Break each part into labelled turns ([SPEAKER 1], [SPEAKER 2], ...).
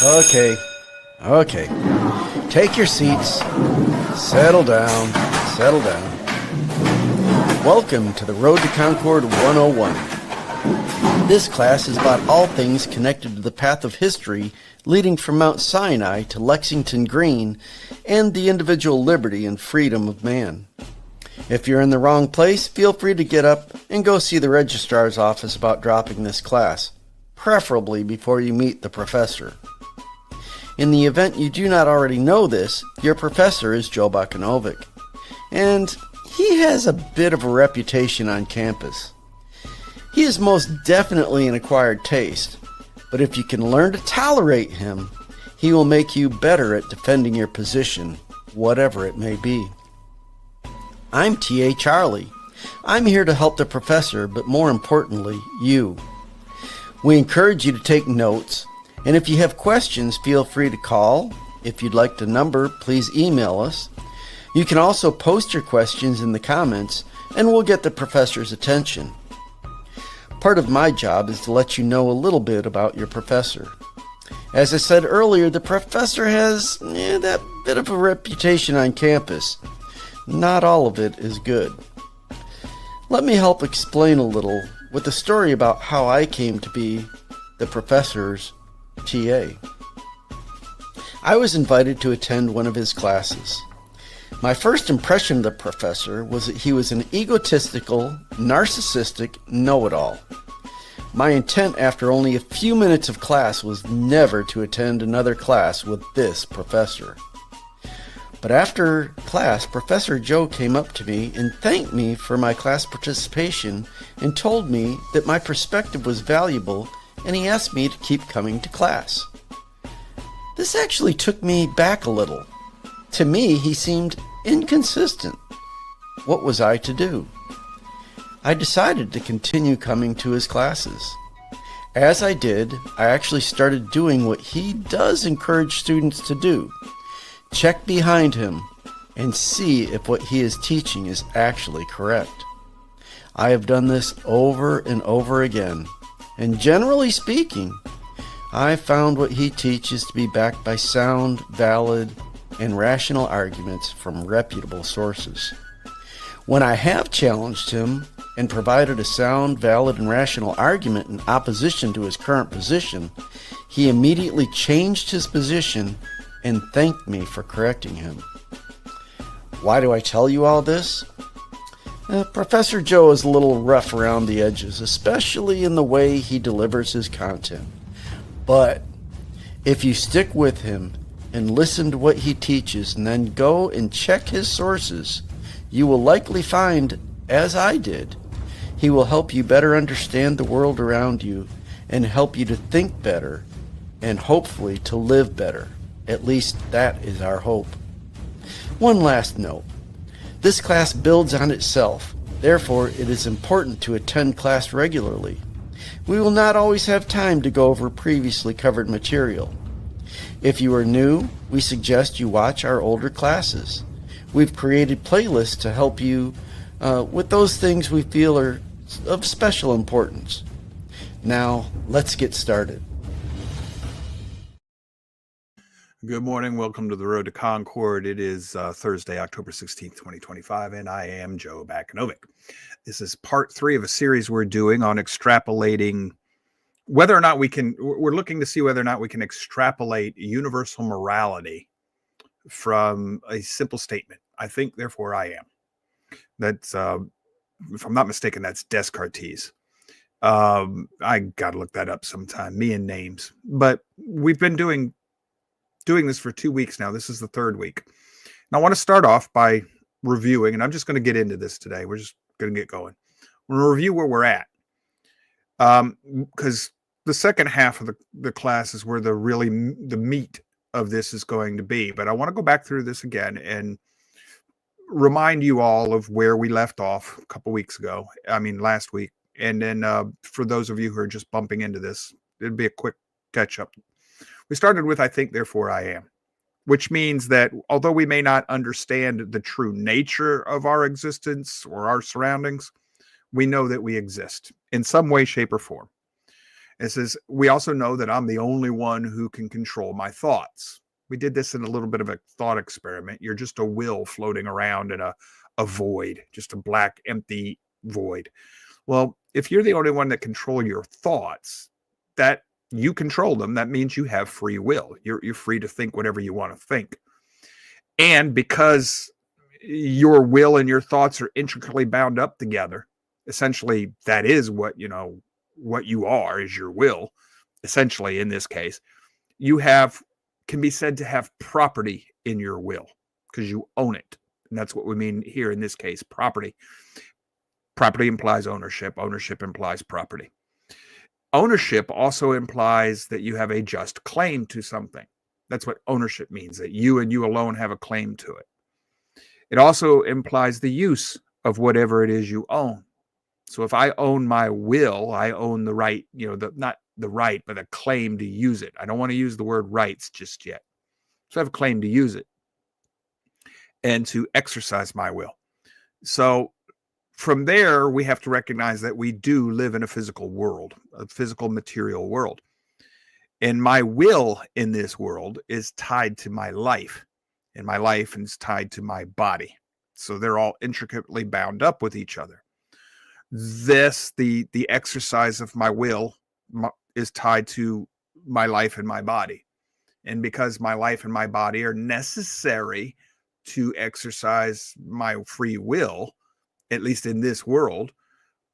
[SPEAKER 1] Okay, okay. Take your seats. Settle down, settle down. Welcome to the Road to Concord 101. This class is about all things connected to the path of history leading from Mount Sinai to Lexington Green and the individual liberty and freedom of man. If you're in the wrong place, feel free to get up and go see the registrar's office about dropping this class, preferably before you meet the professor. In the event you do not already know this, your professor is Joe Bakanovic, and he has a bit of a reputation on campus. He is most definitely an acquired taste, but if you can learn to tolerate him, he will make you better at defending your position, whatever it may be. I'm T.A. Charlie. I'm here to help the professor, but more importantly, you. We encourage you to take notes, and if you have questions, feel free to call. If you'd like the number, please email us. You can also post your questions in the comments, and we'll get the professor's attention. Part of my job is to let you know a little bit about your professor. As I said earlier, the professor has that bit of a reputation on campus. Not all of it is good. Let me help explain a little with a story about how I came to be the professor's TA. I was invited to attend one of his classes. My first impression of the professor was that he was an egotistical, narcissistic know-it-all. My intent after only a few minutes of class was never to attend another class with this professor. But after class, Professor Joe came up to me and thanked me for my class participation and told me that my perspective was valuable, and he asked me to keep coming to class. This actually took me back a little. To me, he seemed inconsistent. What was I to do? I decided to continue coming to his classes. As I did, I actually started doing what he does encourage students to do. Check behind him and see if what he is teaching is actually correct. I have done this over and over again, and generally speaking, I found what he teaches to be backed by sound, valid, and rational arguments from reputable sources. When I have challenged him and provided a sound, valid, and rational argument in opposition to his current position, he immediately changed his position and thanked me for correcting him. Why do I tell you all this? Professor Joe is a little rough around the edges, especially in the way he delivers his content. But if you stick with him and listen to what he teaches and then go and check his sources, you will likely find, as I did, he will help you better understand the world around you and help you to think better and hopefully to live better. At least that is our hope. One last note. This class builds on itself. Therefore, it is important to attend class regularly. We will not always have time to go over previously covered material. If you are new, we suggest you watch our older classes. We've created playlists to help you with those things we feel are of special importance. Now, let's get started.
[SPEAKER 2] Good morning. Welcome to the Road to Concord. It is Thursday, October 16th, 2025, and I am Joe Bakanovic. This is part 3 of a series we're doing on extrapolating whether or not we're looking to see whether or not we can extrapolate universal morality from a simple statement. I think, therefore I am. That's, if I'm not mistaken, that's Descartes. I got to look that up sometime, me and names. But we've been doing this for 2 weeks now. This is the 3rd week. And I want to start off by reviewing, and I'm just going to get into this today. We're just going to get going. We're going to review where we're at. Because the second half of the class is where the meat of this is going to be. But I want to go back through this again and remind you all of where we left off a couple weeks ago. Last week. And then for those of you who are just bumping into this, it'd be a quick catch up. We started with I think, therefore I am, which means that although we may not understand the true nature of our existence or our surroundings, we know that we exist in some way, shape, or form. It says, we also know that I'm the only one who can control my thoughts. We did this in a little bit of a thought experiment. You're just a will floating around in a void, just a black, empty void. Well, if you're the only one that control your thoughts, that you control them, that means you have free will. You're free to think whatever you want to think. And because your will and your thoughts are intricately bound up together, essentially that is what you are, is your will. Essentially, in this case, you can be said to have property in your will because you own it. And that's what we mean here in this case, property. Property implies ownership. Ownership implies property. Ownership also implies that you have a just claim to something. That's what ownership means, that you and you alone have a claim to it. It also implies the use of whatever it is you own. So if I own my will, I own the right, not the right, but a claim to use it. I don't want to use the word rights just yet. So I have a claim to use it and to exercise my will. So from there, we have to recognize that we do live in a physical world, a physical material world. And my will in this world is tied to my life, and my life is tied to my body. So they're all intricately bound up with each other. The exercise of my will is tied to my life and my body. And because my life and my body are necessary to exercise my free will, at least in this world,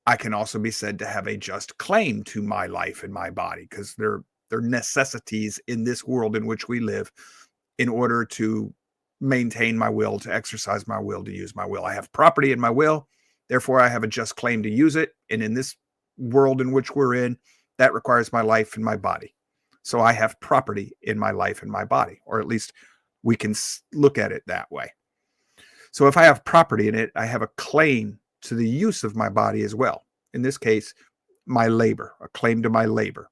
[SPEAKER 2] I can also be said to have a just claim to my life and my body because they're necessities in this world in which we live in order to maintain my will, to exercise my will, to use my will. I have property in my will, therefore I have a just claim to use it. And in this world in which we're in, that requires my life and my body. So I have property in my life and my body, or at least we can look at it that way. So if I have property in it, I have a claim to the use of my body as well. In this case, my labor, a claim to my labor.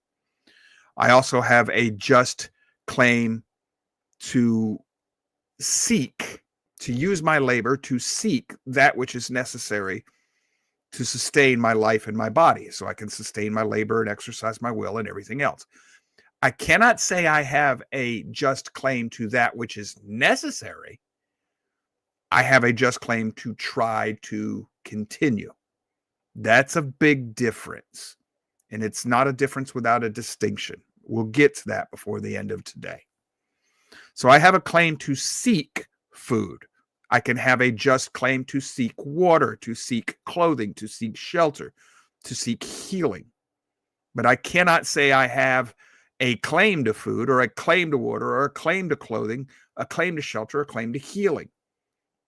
[SPEAKER 2] I also have a just claim to use my labor to seek that which is necessary to sustain my life and my body. So I can sustain my labor and exercise my will and everything else. I cannot say I have a just claim to that which is necessary. I have a just claim to try to continue. That's a big difference. And it's not a difference without a distinction. We'll get to that before the end of today. So I have a claim to seek food. I can have a just claim to seek water, to seek clothing, to seek shelter, to seek healing. But I cannot say I have a claim to food or a claim to water or a claim to clothing, a claim to shelter, a claim to healing.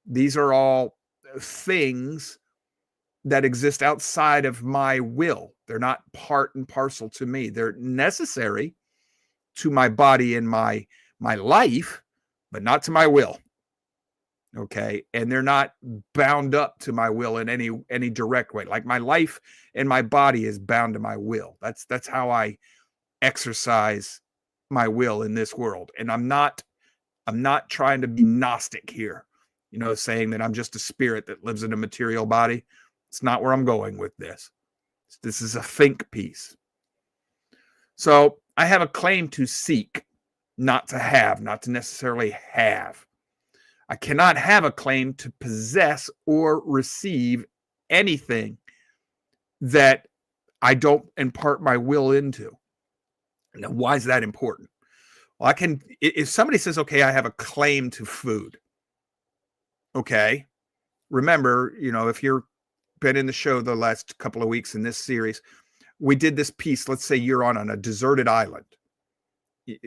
[SPEAKER 2] These are all things that exist outside of my will. They're not part and parcel to me. They're necessary to my body and my life, but not to my will. Okay. And they're not bound up to my will in any direct way. Like my life and my body is bound to my will. That's how I exercise my will in this world. And I'm not trying to be Gnostic here, saying that I'm just a spirit that lives in a material body. It's not where I'm going with this. This is a think piece. So I have a claim to seek, not to have, not to necessarily have. I cannot have a claim to possess or receive anything that I don't impart my will into. Now, why is that important? Well, if somebody says, okay, I have a claim to food. Okay. Remember, if you've been in the show the last couple of weeks in this series, we did this piece. Let's say you're on a deserted island.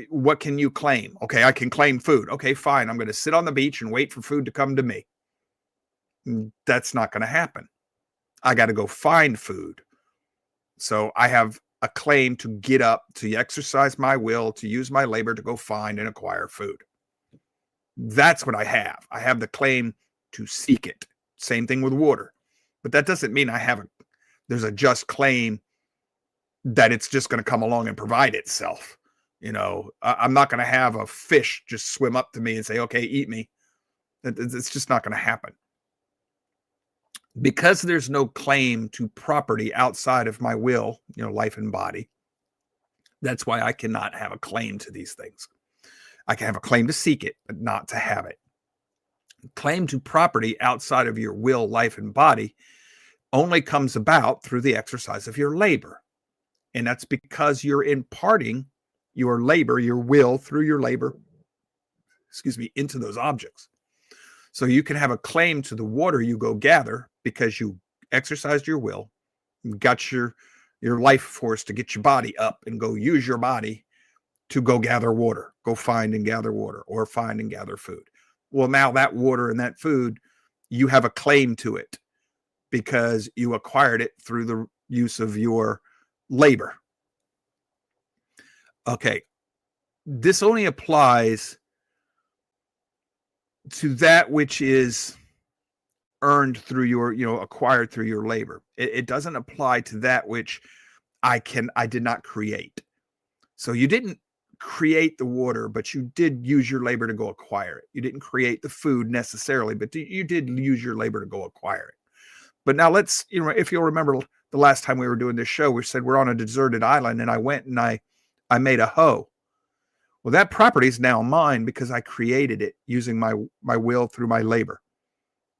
[SPEAKER 2] What can you claim? Okay, I can claim food. Okay, fine. I'm going to sit on the beach and wait for food to come to me. That's not going to happen. I got to go find food. So I have a claim to get up, to exercise my will, to use my labor to go find and acquire food. That's what I have. I have the claim to seek it. Same thing with water. But that doesn't mean there's a just claim that it's just going to come along and provide itself. I'm not going to have a fish just swim up to me and say, okay, eat me. It's just not going to happen. Because there's no claim to property outside of my will, life and body, That's why I cannot have a claim to these things. I can have a claim to seek it, but not to have it. Claim to property outside of your will, life, and body only comes about through the exercise of your labor. And that's because you're imparting your labor, your will through your labor, into those objects. So you can have a claim to the water you go gather because you exercised your will, got your life force to get your body up and go use your body to go gather water, go find and gather water, or find and gather food. Well, now that water and that food, you have a claim to it because you acquired it through the use of your labor. Okay, this only applies to that which is earned through your, acquired through your labor. It doesn't apply to that which I did not create. So you didn't create the water, but you did use your labor to go acquire it. You didn't create the food necessarily, but you did use your labor to go acquire it. But now let's, if you'll remember the last time we were doing this show, we said we're on a deserted island, and I went and I made a hoe. Well, that property is now mine because I created it using my will through my labor.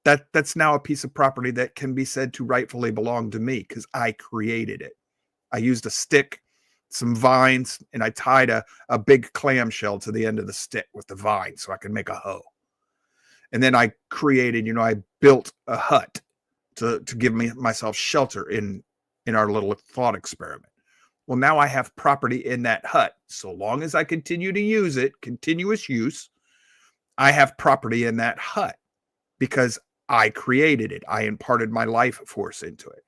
[SPEAKER 2] That's now a piece of property that can be said to rightfully belong to me because I created it. I used a stick, some vines, and I tied a big clamshell to the end of the stick with the vine so I could make a hoe. And then I created, I built a hut to give myself shelter in our little thought experiment. Well, now I have property in that hut. So long as I continue to use it, continuous use, I have property in that hut because I created it. I imparted my life force into it.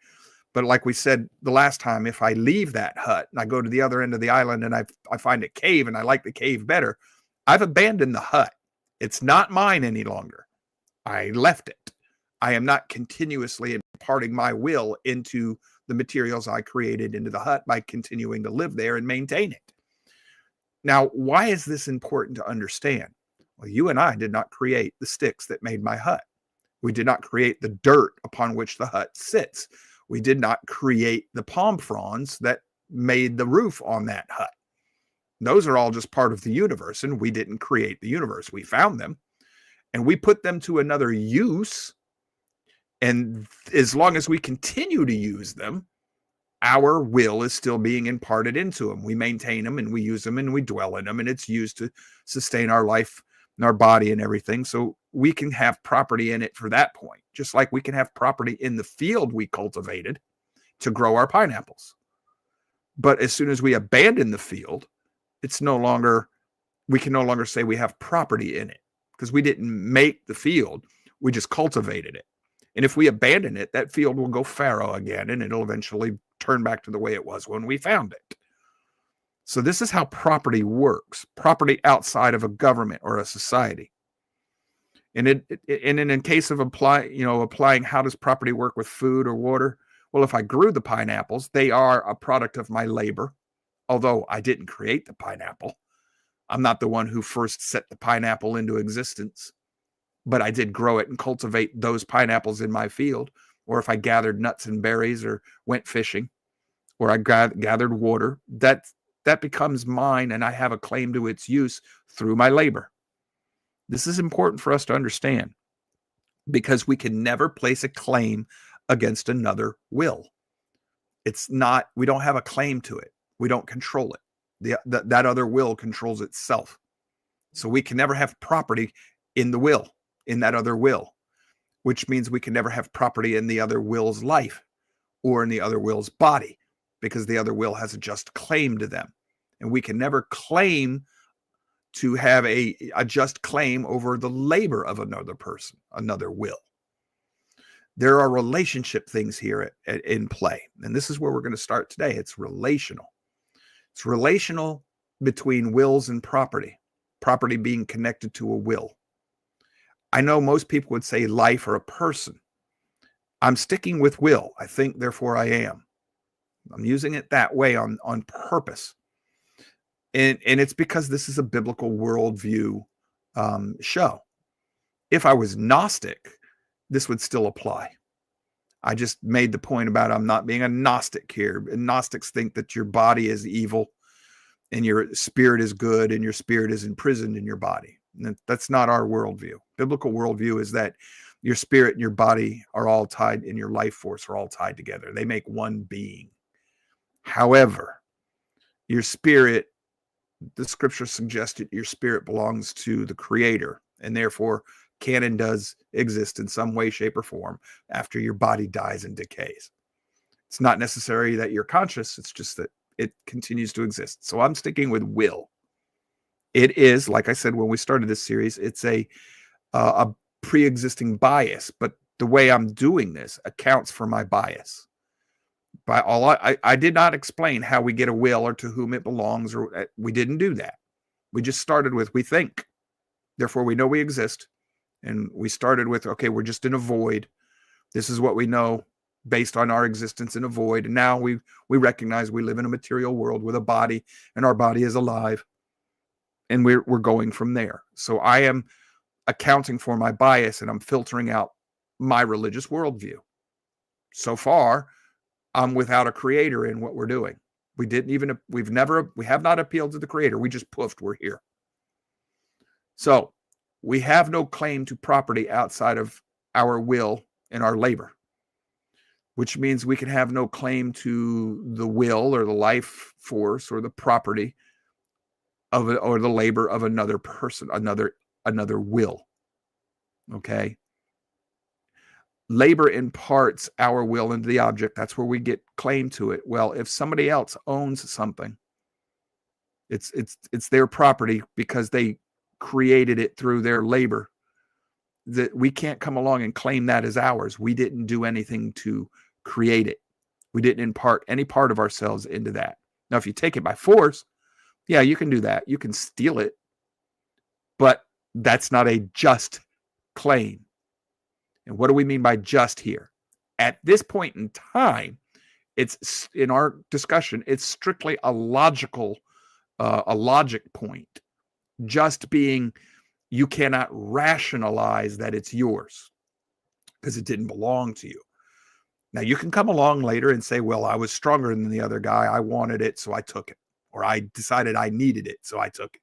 [SPEAKER 2] But like we said the last time, if I leave that hut and I go to the other end of the island and I find a cave and I like the cave better, I've abandoned the hut. It's not mine any longer. I left it. I am not continuously imparting my will into the materials I created into the hut by continuing to live there and maintain it. Now, why is this important to understand? Well, you and I did not create the sticks that made my hut. We did not create the dirt upon which the hut sits. We did not create the palm fronds that made the roof on that hut. Those are all just part of the universe, and we didn't create the universe. We found them, and we put them to another use. And as long as we continue to use them, our will is still being imparted into them. We maintain them and we use them and we dwell in them, and it's used to sustain our life and our body and everything. So we can have property in it for that point, just like we can have property in the field we cultivated to grow our pineapples. But as soon as we abandon the field, we can no longer say we have property in it because we didn't make the field. We just cultivated it. And if we abandon it, that field will go fallow again, and it'll eventually turn back to the way it was when we found it. So this is how property works. Property outside of a government or a society. And in case of applying how does property work with food or water? Well, if I grew the pineapples, they are a product of my labor, although I didn't create the pineapple. I'm not the one who first set the pineapple into existence. But I did grow it and cultivate those pineapples in my field. Or if I gathered nuts and berries or went fishing, or I gathered water, that becomes mine, and I have a claim to its use through my labor. This is important for us to understand because we can never place a claim against another will. We don't have a claim to it. We don't control it. That other will controls itself. So we can never have property in the will. In that other will, which means we can never have property in the other will's life or in the other will's body because the other will has a just claim to them. And we can never claim to have a just claim over the labor of another person, another will. There are relationship things here in play. And this is where we're going to start today. It's relational. It's relational between wills and property being connected to a will. I know most people would say life or a person. I'm sticking with will. I think, therefore I am. I'm using it that way on purpose. And it's because this is a biblical worldview show. If I was Gnostic, this would still apply. I just made the point about I'm not being a Gnostic here. And Gnostics think that your body is evil. and your spirit is good and your spirit is imprisoned in your body. And that's not our worldview. Biblical worldview is that your spirit and your body are all tied, and your life force are all tied together. They make one being. However, your spirit, the scripture suggested your spirit belongs to the creator, and therefore can and does exist in some way, shape, or form after your body dies and decays. It's not necessary that you're conscious. It's just that it continues to exist. So I'm sticking with will. It is, like I said when we started this series, it's a pre-existing bias, but the way I'm doing this accounts for my bias. By all, I did not explain how we get a will or to whom it belongs, or we didn't do that. We just started with we think, therefore we know we exist, and we started with okay, we're just in a void. This is what we know based on our existence in a void, and now we recognize we live in a material world with a body, and our body is alive, and we're going from there. So I am accounting for my bias, and I'm filtering out my religious worldview. So far, I'm without a creator in what we're doing. We have not appealed to the creator. We just poofed, we're here. So we have no claim to property outside of our will and our labor, which means we can have no claim to the will or the life force or the property of it, or the labor of another person, another will. Okay. Labor imparts our will into the object. That's where we get claim to it. Well, if somebody else owns something, it's their property because they created it through their labor. That we can't come along and claim that as ours. We didn't do anything to create it. We didn't impart any part of ourselves into that. Now, if you take it by force, yeah, you can do that. You can steal it, but that's not a just claim. And what do we mean by just here? At this point in time, it's in our discussion, it's strictly a logic point. Just being you cannot rationalize that it's yours because it didn't belong to you. Now, you can come along later and say, well, I was stronger than the other guy. I wanted it, so I took it. Or I decided I needed it, so I took it.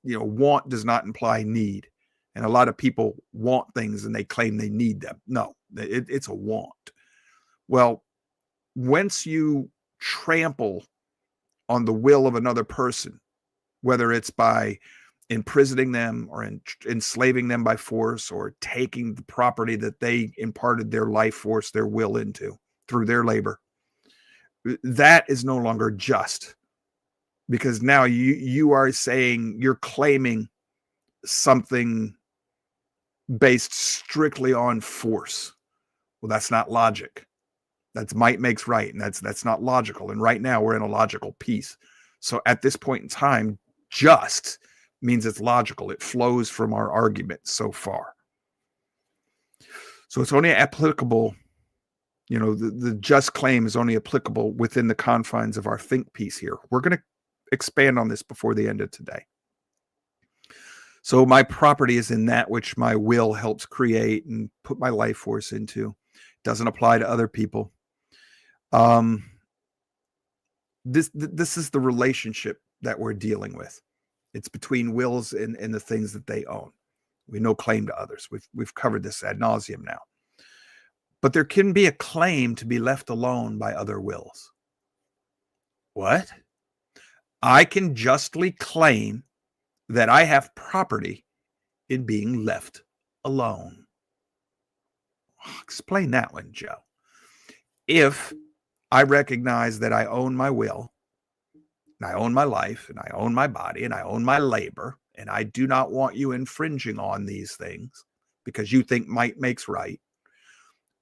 [SPEAKER 2] Want does not imply need. And a lot of people want things and they claim they need them. No, it's a want. Well, once you trample on the will of another person, whether it's by imprisoning them or enslaving them by force or taking the property that they imparted their life force, their will into through their labor, that is no longer just, because now you are saying you're claiming something based strictly on force. Well, that's not logic. That's might makes right, and that's not logical. And right now we're in a logical piece. So at this point in time, just means it's logical. It flows from our argument so far. So it's only applicable, the just claim is only applicable within the confines of our think piece here. We're going to expand on this before the end of today. So my property is in that which my will helps create and put my life force into. Doesn't apply to other people. This is the relationship that we're dealing with. It's between wills and the things that they own. We no claim to others. We've covered this ad nauseum now. But there can be a claim to be left alone by other wills. What? I can justly claim that I have property in being left alone. Explain that one, Joe. If I recognize that I own my will, and I own my life, and I own my body, and I own my labor, and I do not want you infringing on these things because you think might makes right,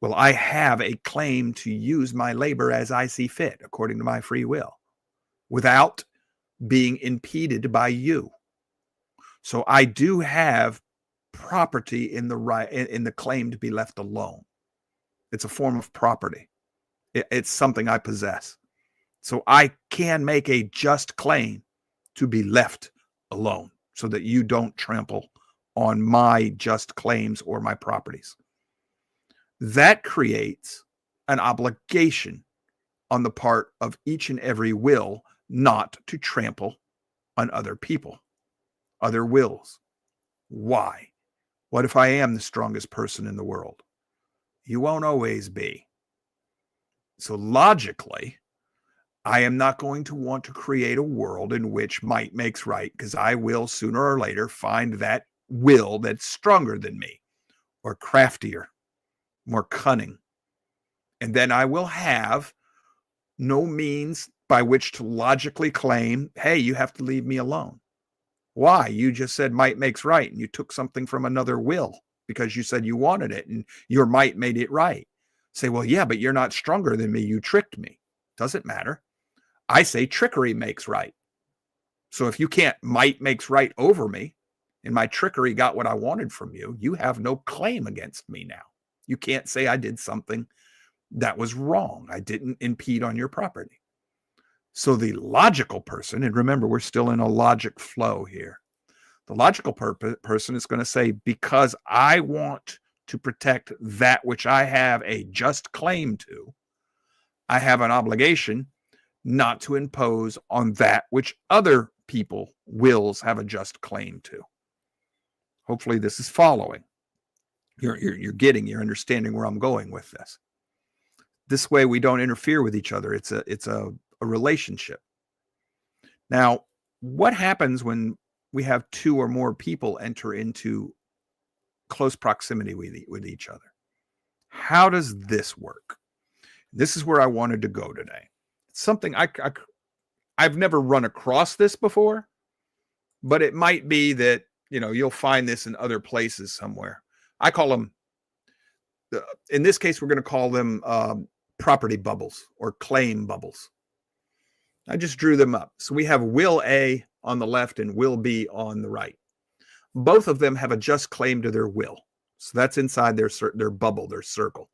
[SPEAKER 2] well, I have a claim to use my labor as I see fit, according to my free will, without being impeded by you. So I do have property in the right, in the claim to be left alone. It's a form of property. It's something I possess. So I can make a just claim to be left alone so that you don't trample on my just claims or my properties. That creates an obligation on the part of each and every will not to trample on other people, other wills. Why? What if I am the strongest person in the world? You won't always be. So logically, I am not going to want to create a world in which might makes right, because I will sooner or later find that will that's stronger than me, or craftier, more cunning. And then I will have no means by which to logically claim, hey, you have to leave me alone. Why? You just said might makes right, and you took something from another will because you said you wanted it, and your might made it right. Say, well, yeah, but you're not stronger than me. You tricked me. Doesn't matter. I say trickery makes right. So if you can't might makes right over me, and my trickery got what I wanted from you, you have no claim against me now. You can't say I did something that was wrong. I didn't impede on your property. So the logical person, and remember, we're still in a logic flow here. The logical person is going to say, because I want to protect that which I have a just claim to, I have an obligation not to impose on that which other people wills have a just claim to. Hopefully this is following. You're understanding where I'm going with this. This way we don't interfere with each other. It's a relationship. Now, what happens when we have two or more people enter into close proximity with each other? How does this work? This is where I wanted to go today. It's something I've never run across this before, but it might be that, you'll find this in other places somewhere. I call them, in this case, we're going to call them property bubbles or claim bubbles. I just drew them up. So we have will A on the left and will B on the right. Both of them have a just claim to their will. So that's inside their bubble, their circle.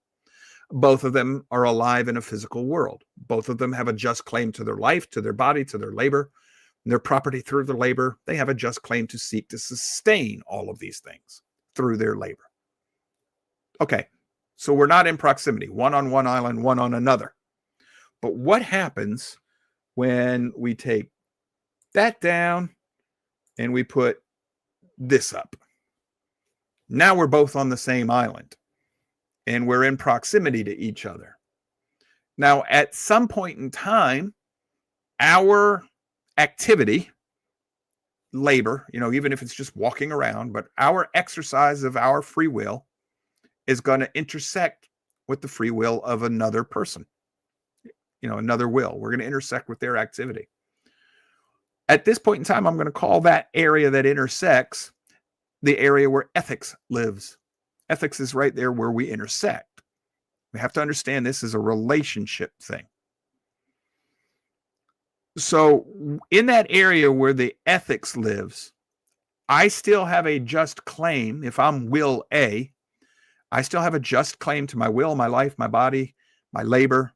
[SPEAKER 2] Both of them are alive in a physical world. Both of them have a just claim to their life, to their body, to their labor, their property through their labor. They have a just claim to seek to sustain all of these things through their labor. Okay, so we're not in proximity, one on one island, one on another. But what happens when we take that down and we put this up? Now we're both on the same island and we're in proximity to each other. Now, at some point in time, our activity, labor, even if it's just walking around, but our exercise of our free will is going to intersect with the free will of another person, another will. We're going to intersect with their activity. At this point in time, I'm going to call that area that intersects the area where ethics lives. Ethics is right there where we intersect. We have to understand this is a relationship thing. So in that area where the ethics lives, I still have a just claim. If I'm will A, I still have a just claim to my will, my life, my body, my labor,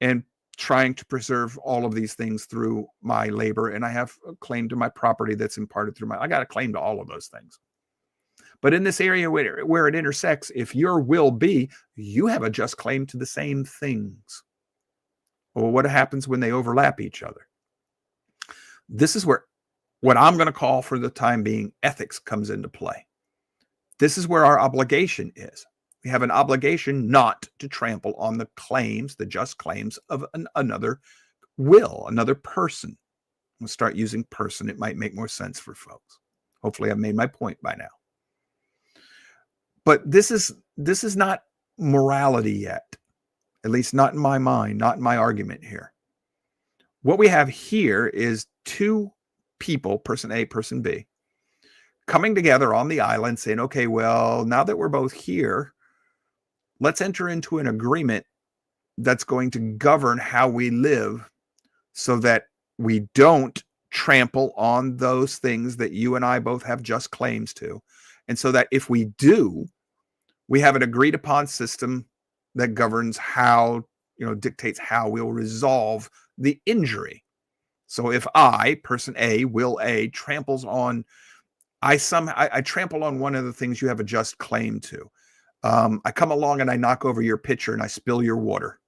[SPEAKER 2] and trying to preserve all of these things through my labor. And I have a claim to my property that's imparted through I got a claim to all of those things. But in this area where it intersects, if your will be, you have a just claim to the same things. Well, what happens when they overlap each other? This is where what I'm going to call for the time being ethics comes into play. This is where our obligation is. We have an obligation not to trample on the claims, the just claims of another will, another person. We'll start using person. It might make more sense for folks. Hopefully I've made my point by now. But this is not morality yet, at least not in my mind, not in my argument here. What we have here is two people, person A, person B, coming together on the island saying, okay, well, now that we're both here, let's enter into an agreement that's going to govern how we live so that we don't trample on those things that you and I both have just claims to. And so that if we do, we have an agreed upon system that governs how, dictates how we'll resolve the injury. So if I, person A, will A, tramples on, I trample on one of the things you have a just claim to. I come along and I knock over your pitcher and I spill your water.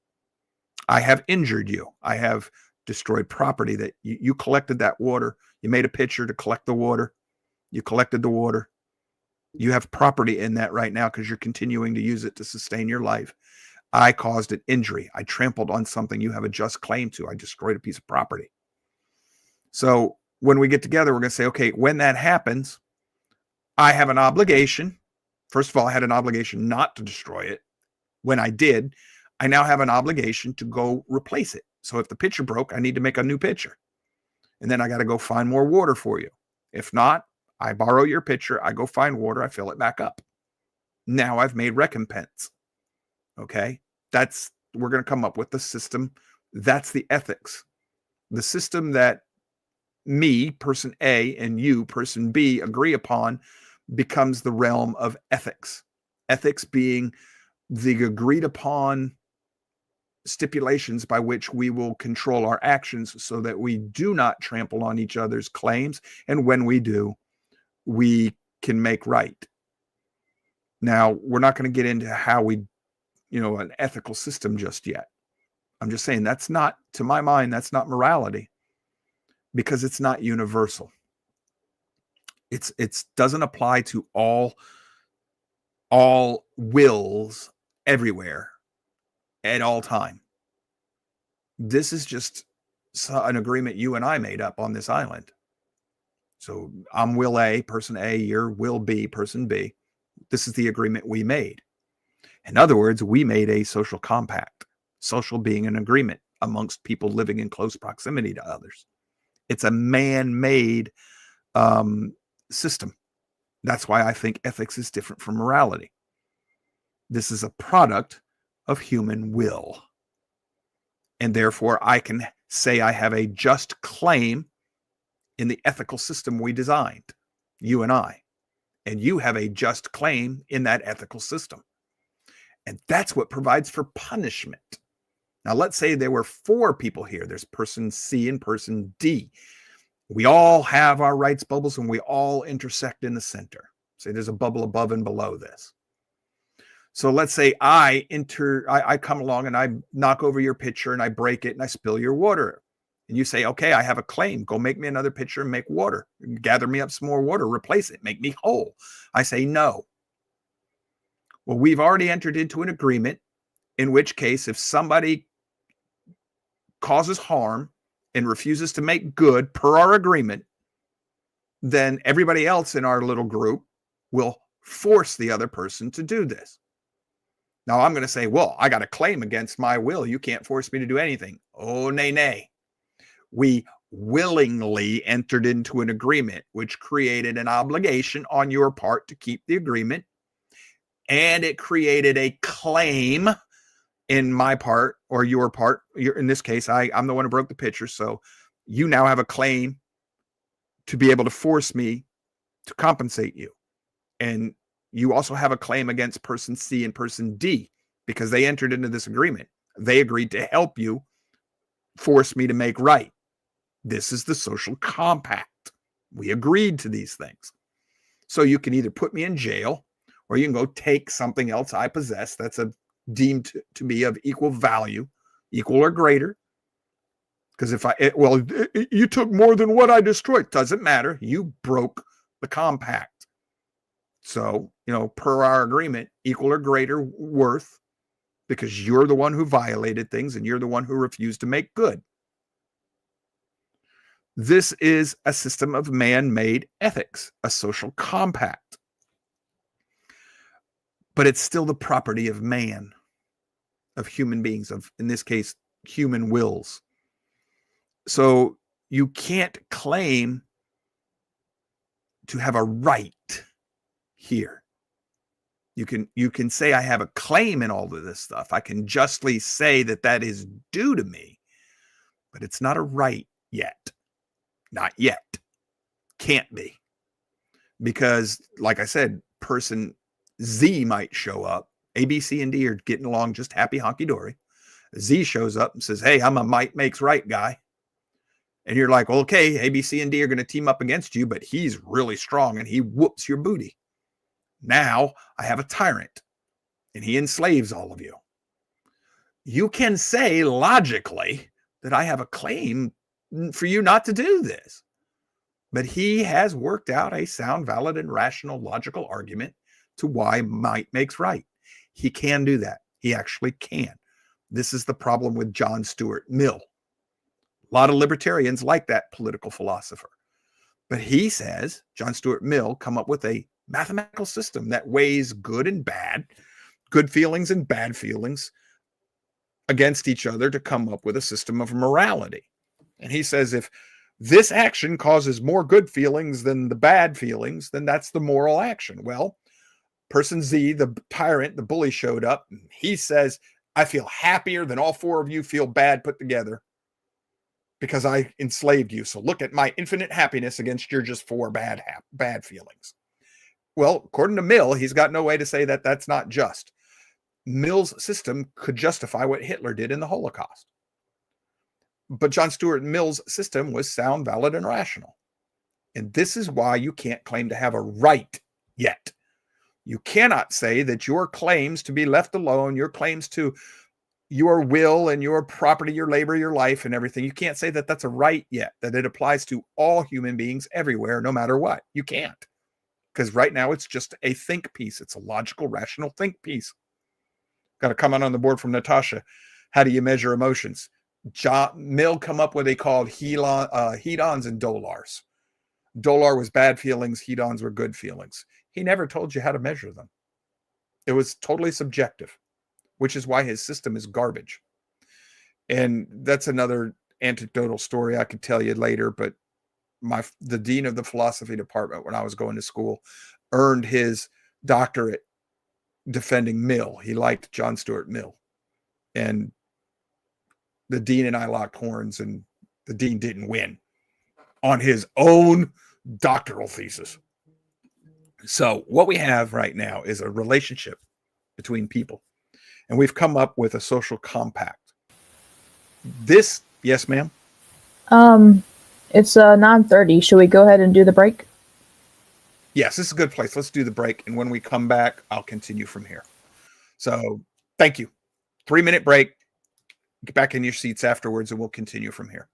[SPEAKER 2] I have injured you. I have destroyed property that you collected that water. You made a pitcher to collect the water. You collected the water. You have property in that right now because you're continuing to use it to sustain your life. I caused an injury. I trampled on something you have a just claim to. I destroyed a piece of property. So when we get together, we're going to say, okay, when that happens, I have an obligation. First of all, I had an obligation not to destroy it. When I did, I now have an obligation to go replace it. So if the pitcher broke, I need to make a new pitcher. And then I got to go find more water for you. If not, I borrow your pitcher, I go find water, I fill it back up. Now I've made recompense. Okay? We're going to come up with the system. That's the ethics. The system that me, person A, and you, person B, agree upon becomes the realm of ethics. Ethics being the agreed upon stipulations by which we will control our actions so that we do not trample on each other's claims. And when we do, we can make right. Now, we're not going to get into how we, an ethical system just yet. I'm just saying that's not, to my mind, that's not morality because it's not universal. It doesn't apply to all wills everywhere at all time. This is just an agreement you and I made up on this island. So I'm will A, person A, you're will B, person B. This is the agreement we made. In other words, we made a social compact, social being an agreement amongst people living in close proximity to others. It's a man-made system. That's why I think ethics is different from morality. This is a product of human will. And therefore, I can say I have a just claim in the ethical system we designed, you and I. And you have a just claim in that ethical system. And that's what provides for punishment. Now, let's say there were 4 people here. There's person C and person D. We all have our rights bubbles and we all intersect in the center. Say there's a bubble above and below this. So let's say I come along and I knock over your pitcher and I break it and I spill your water. And you say, okay, I have a claim. Go make me another pitcher and make water. Gather me up some more water, replace it, make me whole. I say no. Well, we've already entered into an agreement, in which case if somebody causes harm and refuses to make good per our agreement, then everybody else in our little group will force the other person to do this. Now I'm going to say, well, I got a claim against my will. You can't force me to do anything. Oh, nay, nay. We willingly entered into an agreement, which created an obligation on your part to keep the agreement. And it created a claim in my part or your part. In this case, I'm the one who broke the pitcher. So you now have a claim to be able to force me to compensate you. And you also have a claim against person C and person D because they entered into this agreement. They agreed to help you force me to make right. This is the social compact. We agreed to these things. So you can either put me in jail or you can go take something else I possess that's deemed to be of equal value, equal or greater. Because you took more than what I destroyed. Doesn't matter. You broke the compact. So, per our agreement, equal or greater worth, because you're the one who violated things and you're the one who refused to make good. This is a system of man-made ethics, a social compact. But it's still the property of man, of human beings, of, in this case, human wills. So you can't claim to have a right here. You can say I have a claim in all of this stuff. I can justly say that is due to me, but it's not a right yet. Not yet. Can't be. Because, like I said, person Z might show up. A, B, C, and D are getting along just happy honky-dory. Z shows up and says, hey, I'm a might makes right guy. And you're like, okay, A, B, C, and D are going to team up against you, but he's really strong and he whoops your booty. Now I have a tyrant and he enslaves all of you. you can say logically that I have a claim for you not to do this. But he has worked out a sound, valid, and rational logical argument to why might makes right. He can do that. He actually can. This is the problem with John Stuart Mill. A lot of libertarians like that political philosopher. But he says, John Stuart Mill, come up with a mathematical system that weighs good and bad, good feelings and bad feelings against each other to come up with a system of morality. And he says if this action causes more good feelings than the bad feelings, then that's the moral action. Well, person Z, the tyrant, the bully, showed up. And he says, I feel happier than all four of you feel bad put together because I enslaved you. So look at my infinite happiness against your just four bad feelings. Well, according to Mill, he's got no way to say that that's not just. Mill's system could justify what Hitler did in the Holocaust. But John Stuart Mill's system was sound, valid, and rational. And this is why you can't claim to have a right yet. You cannot say that your claims to be left alone, your claims to your will and your property, your labor, your life, and everything, you can't say that that's a right yet, that it applies to all human beings everywhere, no matter what. You can't. Because right now it's just a think piece. It's a logical, rational think piece. Got a comment on the board from Natasha. How do you measure emotions? Mill come up with what they called hedons and dolars. Dolar was bad feelings. Hedons were good feelings. He never told you how to measure them. It was totally subjective, which is why his system is garbage. And that's another anecdotal story I could tell you later, but the dean of the philosophy department when I was going to school earned his doctorate defending Mill. He liked John Stuart Mill. And the dean and I locked horns, and the dean didn't win on his own doctoral thesis. So what we have right now is a relationship between people, and we've come up with a social compact. This, yes, ma'am?
[SPEAKER 3] It's 9:30. Should we go ahead and do the break?
[SPEAKER 2] Yes, this is a good place. Let's do the break, and when we come back, I'll continue from here. So thank you. 3-minute break. Get back in your seats afterwards, and we'll continue from here.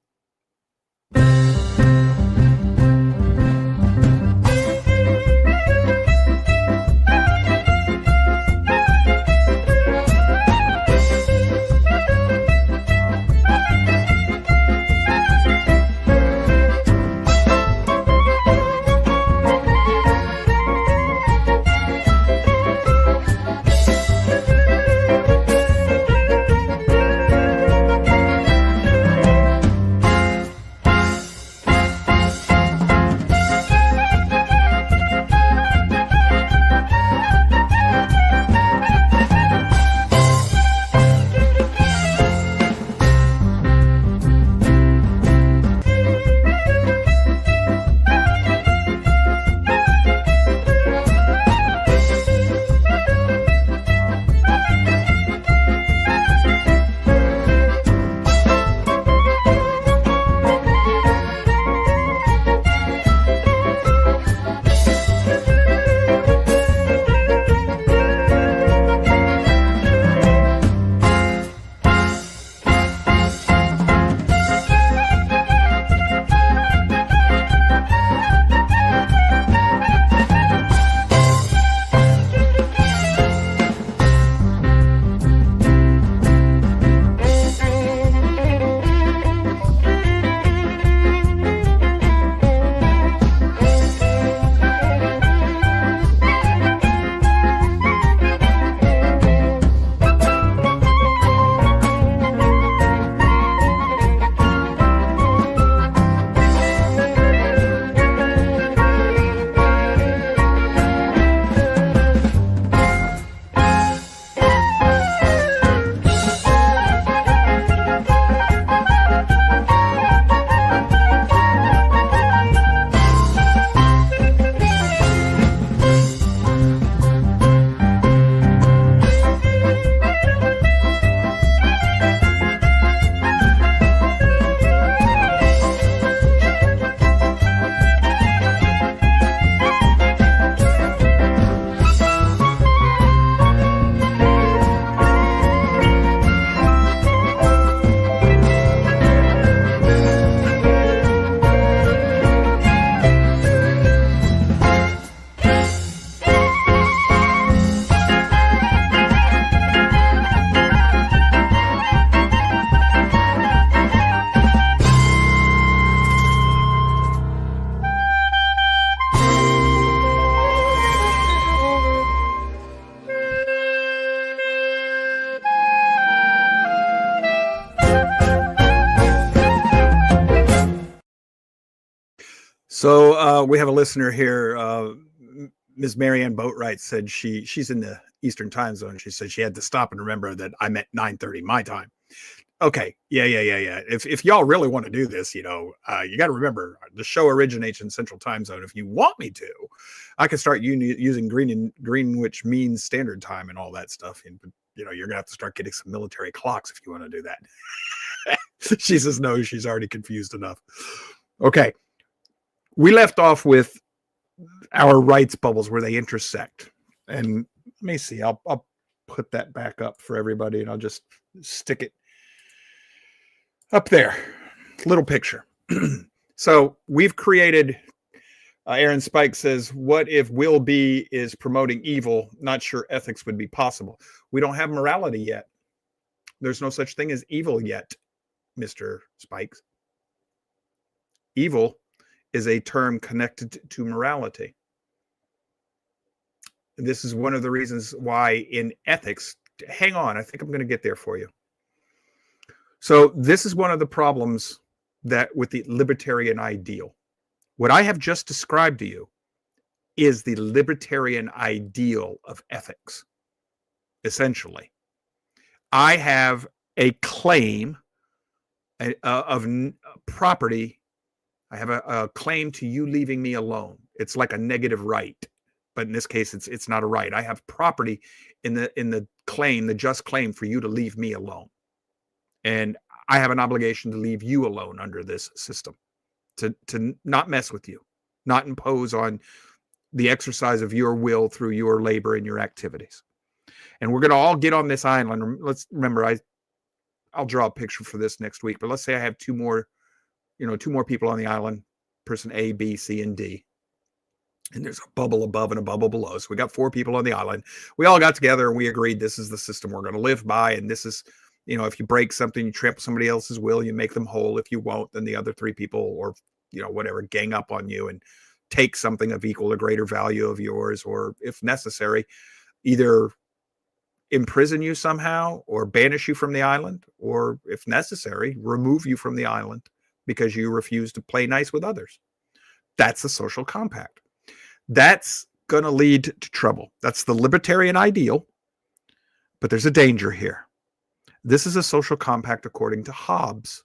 [SPEAKER 2] So we have a listener here. Ms. Marianne Boatwright said she's in the Eastern time zone. She said she had to stop and remember that I meant 9:30 my time. Okay. Yeah. If y'all really want to do this, you got to remember the show originates in Central Time Zone. If you want me to, I can start using Greenwich Mean Standard Time and all that stuff. And you're gonna have to start getting some military clocks if you want to do that. She says no. She's already confused enough. Okay. We left off with our rights bubbles where they intersect, and let me see. I'll put that back up for everybody, and I'll just stick it up there, little picture. So we've created, Aaron Spike says, what if will be is promoting evil? Not sure ethics would be possible. We don't have morality yet. There's no such thing as evil yet, Mr. Spikes. Evil is a term connected to morality. This is one of the reasons why in ethics, hang on, I think I'm going to get there for you. So this is one of the problems that with the libertarian ideal. What I have just described to you is the libertarian ideal of ethics. Essentially, I have a claim of property. I have a claim to you leaving me alone. It's like a negative right, but in this case, it's not a right. I have property in the claim, the just claim for you to leave me alone. And I have an obligation to leave you alone under this system, to not mess with you, not impose on the exercise of your will through your labor and your activities. And we're going to all get on this island. Let's remember, I'll draw a picture for this next week, but let's say I have two more people on the island, person A, B, C, and D. And there's a bubble above and a bubble below. So we got 4 people on the island. We all got together and we agreed this is the system we're going to live by. And this is, if you break something, you trample somebody else's will, you make them whole. If you won't, then the other 3 people or, whatever, gang up on you and take something of equal or greater value of yours, or if necessary, either imprison you somehow or banish you from the island, or if necessary, remove you from the island because you refuse to play nice with others. That's a social compact. That's going to lead to trouble. That's the libertarian ideal, but there's a danger here. This is a social compact according to Hobbes,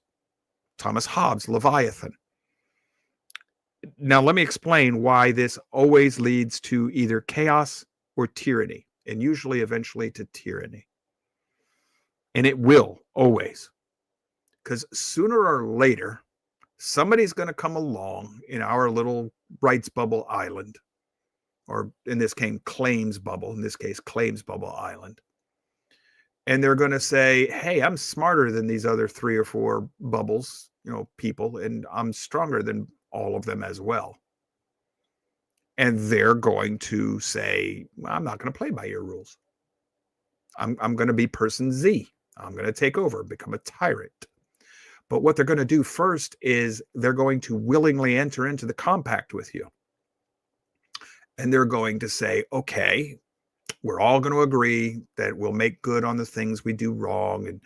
[SPEAKER 2] Thomas Hobbes, Leviathan. Now, let me explain why this always leads to either chaos or tyranny, and usually eventually to tyranny. And it will always, because sooner or later, somebody's going to come along in our little rights bubble island, or in this case, claims bubble island. And they're going to say, hey, I'm smarter than these other 3 or 4 bubbles, people, and I'm stronger than all of them as well. And they're going to say, well, I'm not going to play by your rules. I'm going to be person Z. I'm going to take over, become a tyrant. But what they're going to do first is they're going to willingly enter into the compact with you. And they're going to say, okay, we're all going to agree that we'll make good on the things we do wrong. And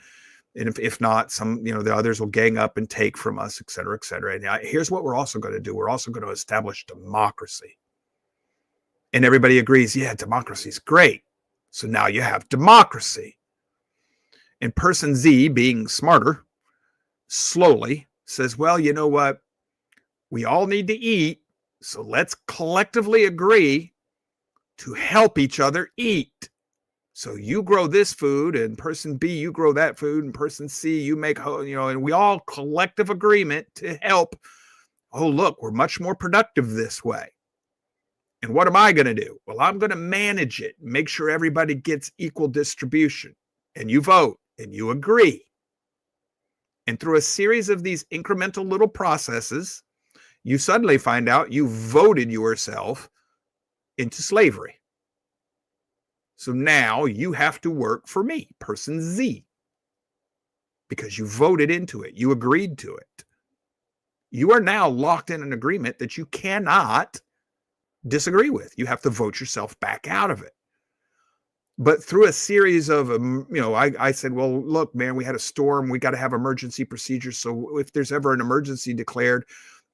[SPEAKER 2] if not, some, the others will gang up and take from us, et cetera, et cetera. And here's what we're also going to do. We're also going to establish democracy. And everybody agrees, yeah, democracy is great. So now you have democracy. And person Z, being smarter, slowly says, well, you know what? We all need to eat. So let's collectively agree to help each other eat. So you grow this food, and person B, you grow that food, and person C, you make, and we all collective agreement to help. Oh, look, we're much more productive this way. And what am I going to do? Well, I'm going to manage it, make sure everybody gets equal distribution. And you vote, and you agree. And through a series of these incremental little processes, you suddenly find out you voted yourself into slavery. So now you have to work for me, person Z, because you voted into it. You agreed to it. You are now locked in an agreement that you cannot disagree with. You have to vote yourself back out of it. But through a series of, I said, well, look, man, we had a storm. We got to have emergency procedures. So if there's ever an emergency declared,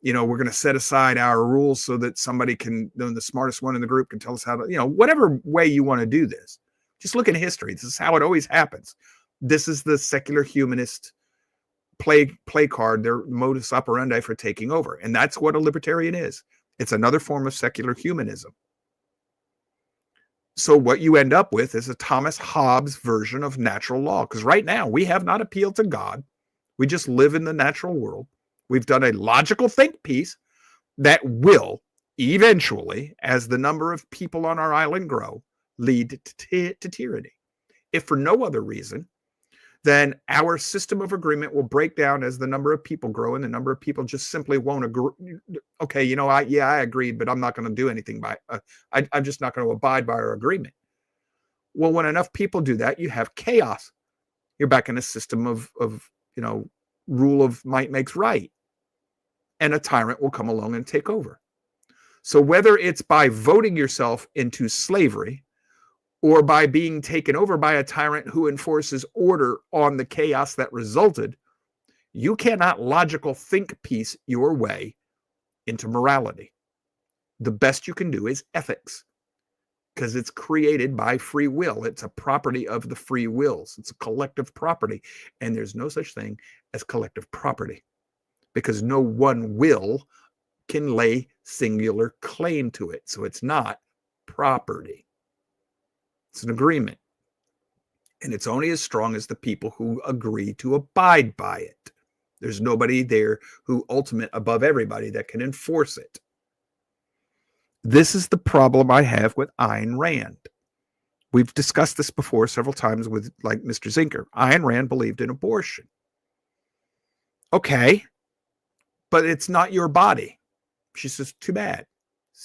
[SPEAKER 2] we're going to set aside our rules so that somebody can, the smartest one in the group can tell us how to, whatever way you want to do this. Just look at history. This is how it always happens. This is the secular humanist play card, their modus operandi for taking over. And that's what a libertarian is. It's another form of secular humanism. So what you end up with is a Thomas Hobbes version of natural law. Because right now we have not appealed to God. We just live in the natural world. We've done a logical think piece that will eventually, as the number of people on our island grow, lead to tyranny. If for no other reason, then our system of agreement will break down as the number of people grow, and the number of people just simply won't agree. Okay, I agreed, but I'm not going to do anything by I'm just not going to abide by our agreement. Well, when enough people do that, you have chaos. You're back in a system of rule of might makes right. And a tyrant will come along and take over. So whether it's by voting yourself into slavery or by being taken over by a tyrant who enforces order on the chaos that resulted, you cannot logical think piece your way into morality. The best you can do is ethics, because it's created by free will. It's a property of the free wills. It's a collective property. And there's no such thing as collective property, because no one will can lay singular claim to it. So it's not property. It's an agreement. And it's only as strong as the people who agree to abide by it. There's nobody there who ultimate above everybody that can enforce it. This is the problem I have with Ayn Rand. We've discussed this before several times with like Mr. Zinker. Ayn Rand believed in abortion. Okay, but it's not your body. She says, too bad.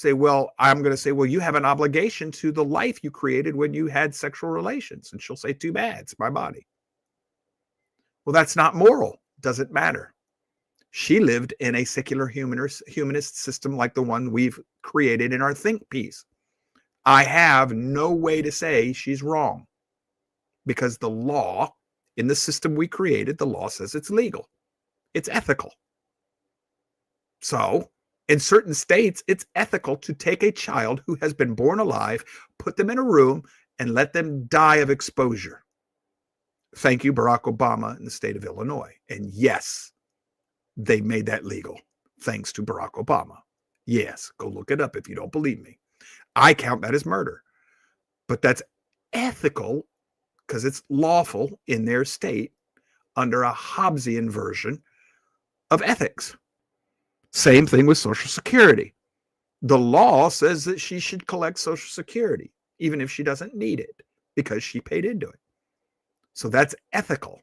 [SPEAKER 2] I'm going to say, well, you have an obligation to the life you created when you had sexual relations. And she'll say, too bad, it's my body. Well, that's not moral. Doesn't matter. She lived in a secular humanist system like the one we've created in our think piece. I have no way to say she's wrong, because the law in the system we created, the law says it's legal. It's ethical. So in certain states, it's ethical to take a child who has been born alive, put them in a room, and let them die of exposure. Thank you, Barack Obama in the state of Illinois. And yes, they made that legal, thanks to Barack Obama. Yes, go look it up if you don't believe me. I count that as murder. But that's ethical because it's lawful in their state under a Hobbesian version of ethics. Same thing with Social Security. The law says that she should collect Social Security, even if she doesn't need it, because she paid into it. So that's ethical.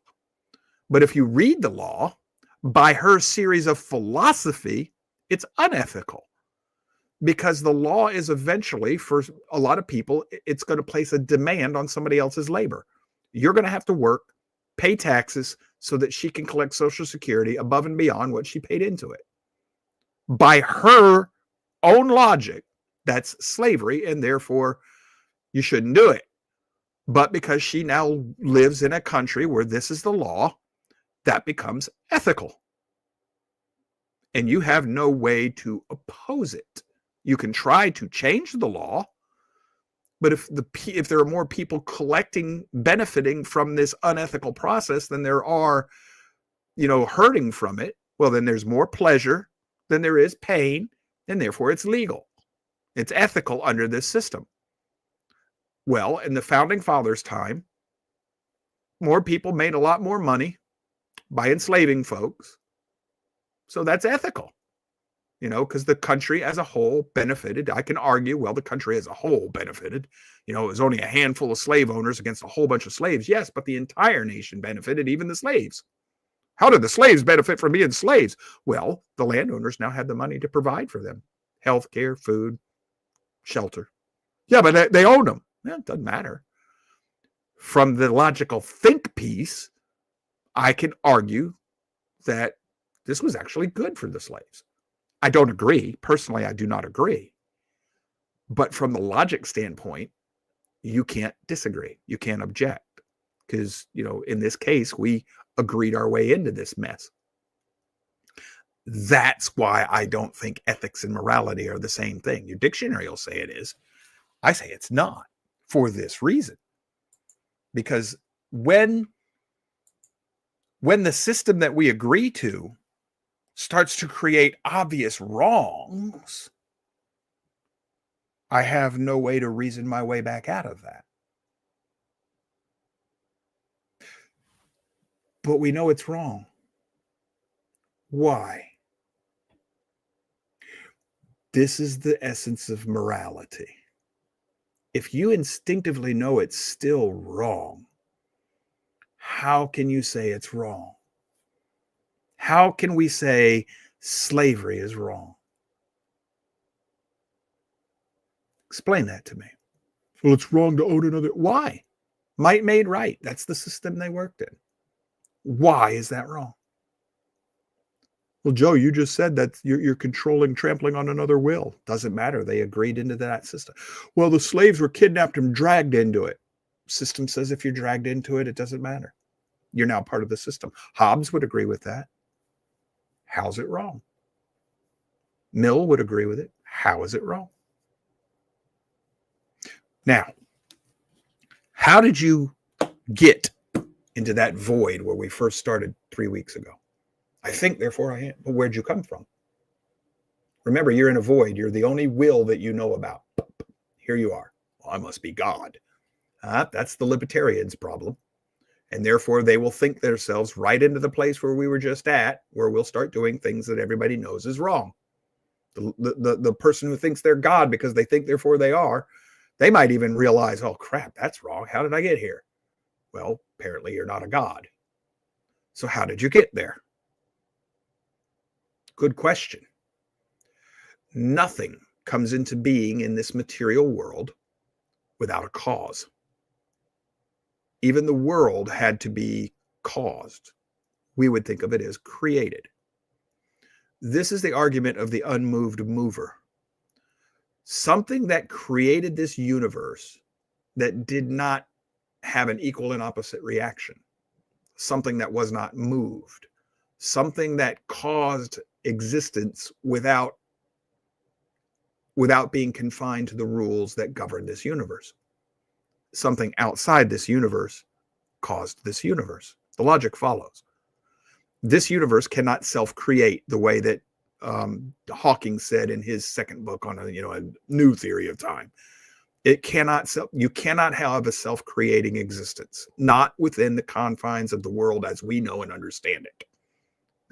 [SPEAKER 2] But if you read the law, by her series of philosophy, it's unethical. Because the law is eventually, for a lot of people, it's going to place a demand on somebody else's labor. You're going to have to work, pay taxes, so that she can collect Social Security above and beyond what she paid into it. By her own logic, that's slavery, and therefore you shouldn't do it. But because she now lives in a country where this is the law, that becomes ethical. And you have no way to oppose it. You can try to change the law, but if there are more people benefiting from this unethical process than there are, hurting from it, well, then there's more pleasure than there is pain, and therefore it's legal. It's ethical under this system. Well, in the Founding Fathers' time, more people made a lot more money by enslaving folks. So that's ethical, because the country as a whole benefited. I can argue, well, the country as a whole benefited. It was only a handful of slave owners against a whole bunch of slaves. Yes, but the entire nation benefited, even the slaves. How did the slaves benefit from being slaves? Well, the landowners now had the money to provide for them. Health care, food, shelter. Yeah, but they owned them. It doesn't matter. From the logical think piece, I can argue that this was actually good for the slaves. I don't agree. Personally, I do not agree. But from the logic standpoint, you can't disagree. You can't object. Because, in this case, we agreed our way into this mess. That's why I don't think ethics and morality are the same thing. Your dictionary will say it is. I say it's not, for this reason. Because when the system that we agree to starts to create obvious wrongs, I have no way to reason my way back out of that. But we know it's wrong. Why? This is the essence of morality. If you instinctively know it's still wrong, how can you say it's wrong? How can we say slavery is wrong? Explain that to me. Well, it's wrong to own another. Why? Might made right. That's the system they worked in. Why is that wrong? Well, Joe, you just said that you're controlling, trampling on another will. Doesn't matter. They agreed into that system. Well, the slaves were kidnapped and dragged into it. System says if you're dragged into it, it doesn't matter. You're now part of the system. Hobbes would agree with that. How's it wrong? Mill would agree with it. How is it wrong? Now, how did you get into that void where we first started 3 weeks ago? I think, therefore I am. But where'd you come from? Remember, you're in a void. You're the only will that you know about. Here you are. Well, I must be God. That's the libertarians' problem. And therefore, they will think themselves right into the place where we were just at, where we'll start doing things that everybody knows is wrong. The person who thinks they're God because they think, therefore they are, they might even realize, oh, crap, that's wrong. How did I get here? Well, apparently you're not a God. So how did you get there? Good question. Nothing comes into being in this material world without a cause. Even the world had to be caused. We would think of it as created. This is the argument of the unmoved mover. Something that created this universe that did not have an equal and opposite reaction. Something that was not moved. Something that caused existence without being confined to the rules that govern this universe. Something outside this universe caused this universe. The logic follows. This universe cannot self-create the way that Hawking said in his second book on a new theory of time. It cannot you cannot have a self-creating existence, not within the confines of the world as we know and understand it.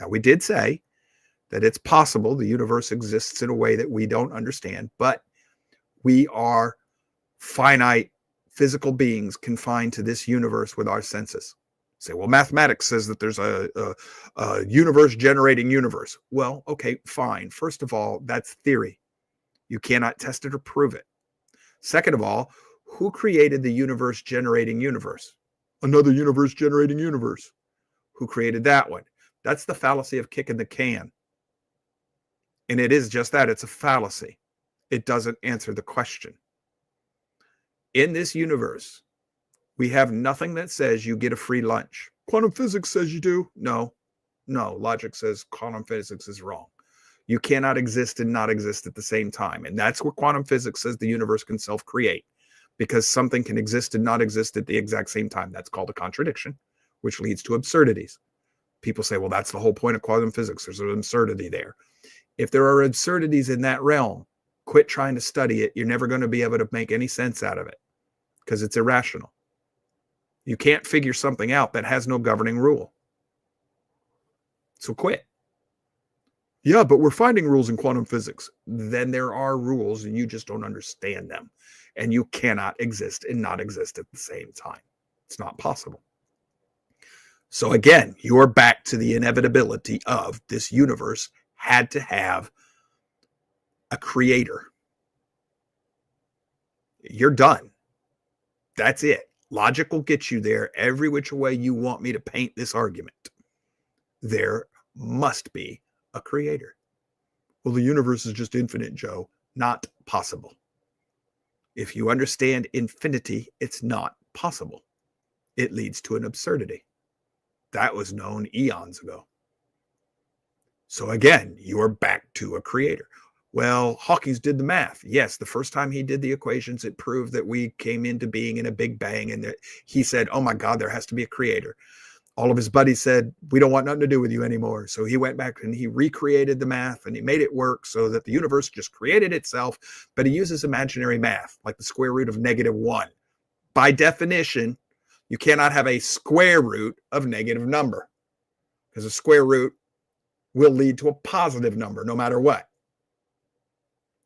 [SPEAKER 2] Now, we did say that it's possible the universe exists in a way that we don't understand, but we are finite physical beings confined to this universe with our senses. Say, well, mathematics says that there's a universe generating universe. Well, okay, fine. First of all, that's theory. You cannot test it or prove it. Second of all, who created the universe generating universe? Another universe generating universe. Who created that one? That's the fallacy of kicking the can. And it is just that. It's a fallacy. It doesn't answer the question. In this universe, we have nothing that says you get a free lunch. Quantum physics says you do. No. Logic says quantum physics is wrong. You cannot exist and not exist at the same time. And that's what quantum physics says the universe can self-create, because something can exist and not exist at the exact same time. That's called a contradiction, which leads to absurdities. People say, well, that's the whole point of quantum physics. There's an absurdity there. If there are absurdities in that realm, quit trying to study it. You're never going to be able to make any sense out of it because it's irrational. You can't figure something out that has no governing rule. So quit. Yeah, but we're finding rules in quantum physics. Then there are rules and you just don't understand them. And you cannot exist and not exist at the same time. It's not possible. So again, you're back to the inevitability of this universe had to have a creator. You're done. That's it. Logic will get you there every which way you want me to paint this argument. There must be a creator. Well, the universe is just infinite, Joe. Not possible. If you understand infinity, it's not possible. It leads to an absurdity. That was known eons ago. So again, you're back to a creator. Well, Hawkins did the math. Yes, the first time he did the equations, it proved that we came into being in a big bang, and that he said, oh my God, there has to be a creator. All of his buddies said, we don't want nothing to do with you anymore. So he went back and he recreated the math and he made it work so that the universe just created itself. But he uses imaginary math, like the square root of -1. By definition, you cannot have a square root of negative number, because a square root will lead to a positive number no matter what.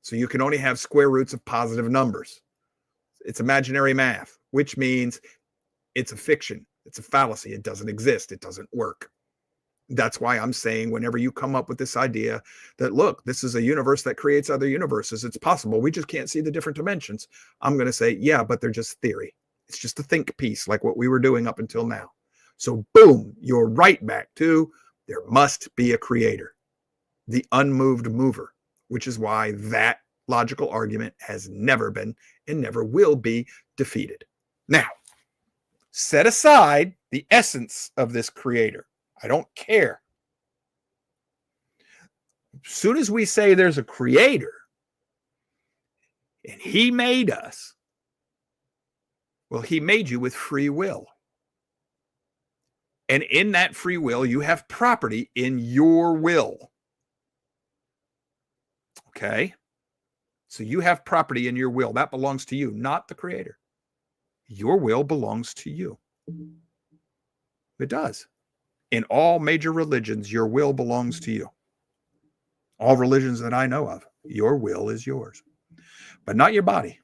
[SPEAKER 2] So you can only have square roots of positive numbers. It's imaginary math, which means it's a fiction. It's a fallacy. It doesn't exist. It doesn't work. That's why I'm saying whenever you come up with this idea that, look, this is a universe that creates other universes, it's possible. We just can't see the different dimensions. I'm going to say, yeah, but they're just theory. It's just a think piece like what we were doing up until now. So boom, you're right back to there must be a creator, the unmoved mover, which is why that logical argument has never been and never will be defeated. Now, set aside the essence of this creator. I don't care. As soon as we say there's a creator and he made us, well, he made you with free will. And in that free will, you have property in your will. Okay? So you have property in your will. That belongs to you, not the creator. Your will belongs to you. It does. In all major religions, your will belongs to you. All religions that I know of, your will is yours, but not your body.